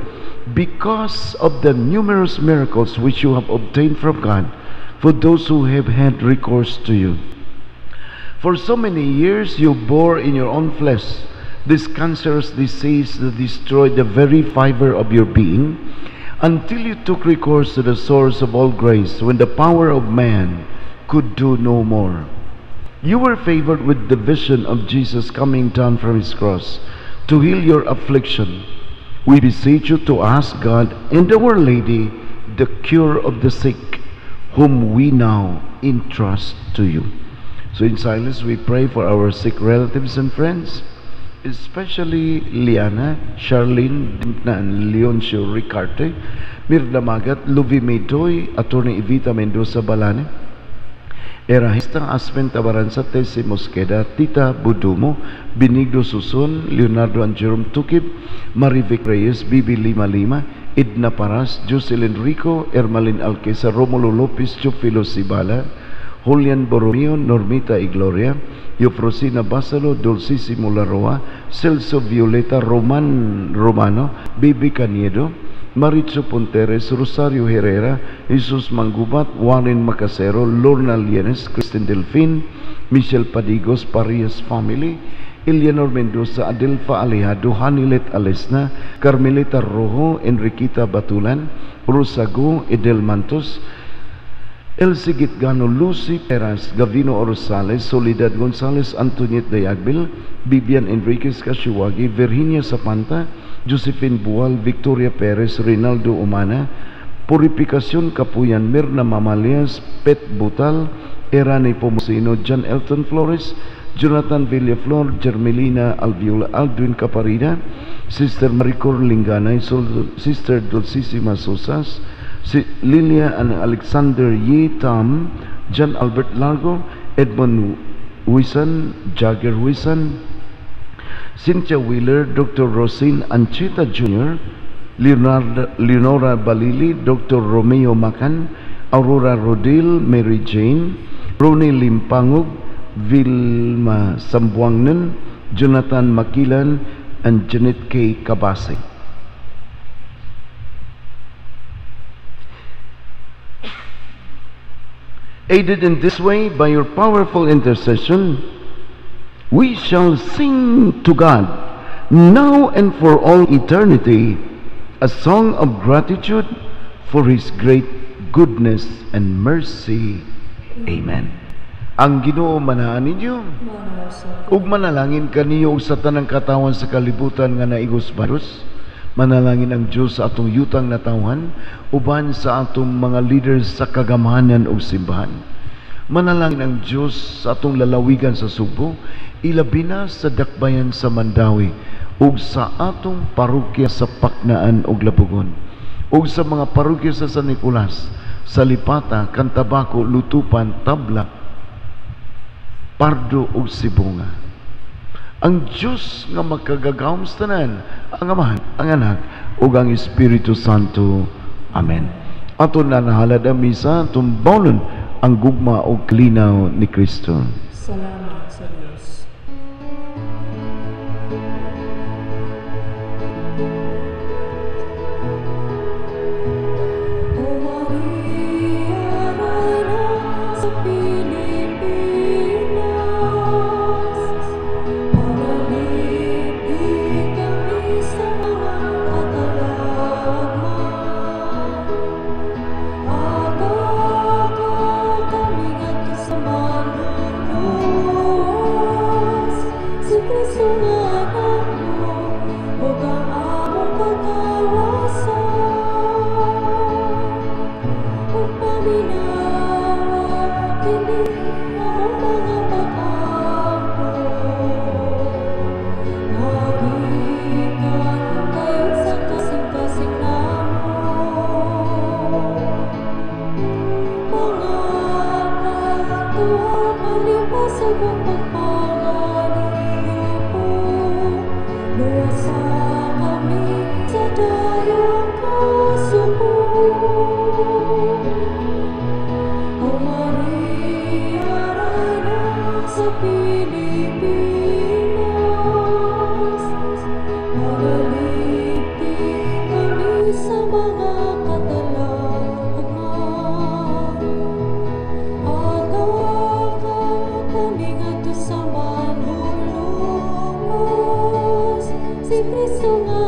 because of the numerous miracles which you have obtained from God for those who have had recourse to you. For so many years you bore in your own flesh this cancerous disease that destroyed the very fiber of your being, until you took recourse to the source of all grace when the power of man could do no more. You were favored with the vision of Jesus coming down from his cross to heal your affliction. We beseech you to ask God and Our Lady the cure of the sick, whom we now entrust to you. So in silence we pray for our sick relatives and friends, especially Liana, Charlene, and Leoncio Ricarte, Mirna Magat, Luvi Medoy, Atty. Evita Mendoza Balane, Erahista Aspen Tabaransate, si Mosqueda, Tita Budumo, Benigno Suson, Leonardo and Jerome Tukib, Marivic Reyes, Bibi Lima Lima, Edna Paras, Jocelyn Rico, Ermalin Alquesa, Romulo Lopez, Chufilo Sibala, Julian Borromeo, Normita Igloria, Eufrosina Basalo, Dulcissimo Laroa, Celso Violeta, Roman Romano, Bibi Caniedo, Maritzo Ponteres, Rosario Herrera, Jesus Mangubat, Warren Macasero, Lorna Lienes, Kristen Delfin, Michelle Padigos, Parias Family, Eleanor Mendoza, Adelfa Alejado, Hanilet Alesna, Carmelita Rojo, Enriqueta Batulan, Rosago, Edel Mantos, Elsie Gitgano, Lucy Peras, Gavino Orsales, Soledad Gonzales, Antoniet Dayagbil, Bibian Enriquez Kashiwagi, Virginia Zapanta, Josephine Bual, Victoria Perez, Rinaldo Umana, Purificación Kapuyan, Mirna Mamalias, Pet Butal, Erane Pomosino, John Elton Flores, Jonathan Villaflor, Germelina Alviola, Aldwin Caparina, Sister Maricor Lingana, Sister Dulcissima Sosas, Lilia and Alexander Ye Tam, John Albert Largo, Edmund Wisan, Jagger Wisan, Cynthia Wheeler, Dr. Rosine Ancheta Jr., Leonora Balili, Dr. Romeo Macan, Aurora Rodil, Mary Jane, Ronnie Limpangog, Vilma Sambuangnan, Jonathan Makilan, and Janet K. Kabase. Aided in this way by your powerful intercession, we shall sing to God now and for all eternity a song of gratitude for His great goodness and mercy. Amen. Ang Ginoo manaan ninyo. Manaw sa Ug manalangin kaniyo og sa tanang katawan sa kalibutan nga naigos baros. Manalangin ang Dios sa atong yutang natawhan uban sa atong mga leaders sa kagamahanan ug simbahan. Manalangin ang Dios sa atong lalawigan sa Subo, ilabi na sa dakbayan sa Mandawi ug sa atong parokya sa Paknaan ug Labugon ug sa mga parokya sa San Nicolas, sa Lipata, Cantabaco, Lutupan, Tabla, Pardo ug Sibunga. Ang Diyos nga magkagagawom sa tanan, ang Ama, ang Anak ug ang Espiritu Santo. Amen. Aton na nahalad ang misa, tumbawon ang gugma o klinaw ni Kristo. salamat sa Diyos. O Maria, Reyna sa Pilipinas, panalipin kami sa mga katalagman. Agaw kami ngadto sa manunod, si Kristo nga anak mo, ug ang among pagkawasan. Ug paminawa kini among mga pag-angkon. Nagikan kayo sa kasing-kasing namon. Mga pagtuwa malipas sa buong pagpangaliyo po. Luwasa kami sa dayong kasubok. O Maria, Reyna sa Pilipinas, manaligtig kami sa mga katalagman. Agaw kami ngadto sa manlulubos, si Kristo nga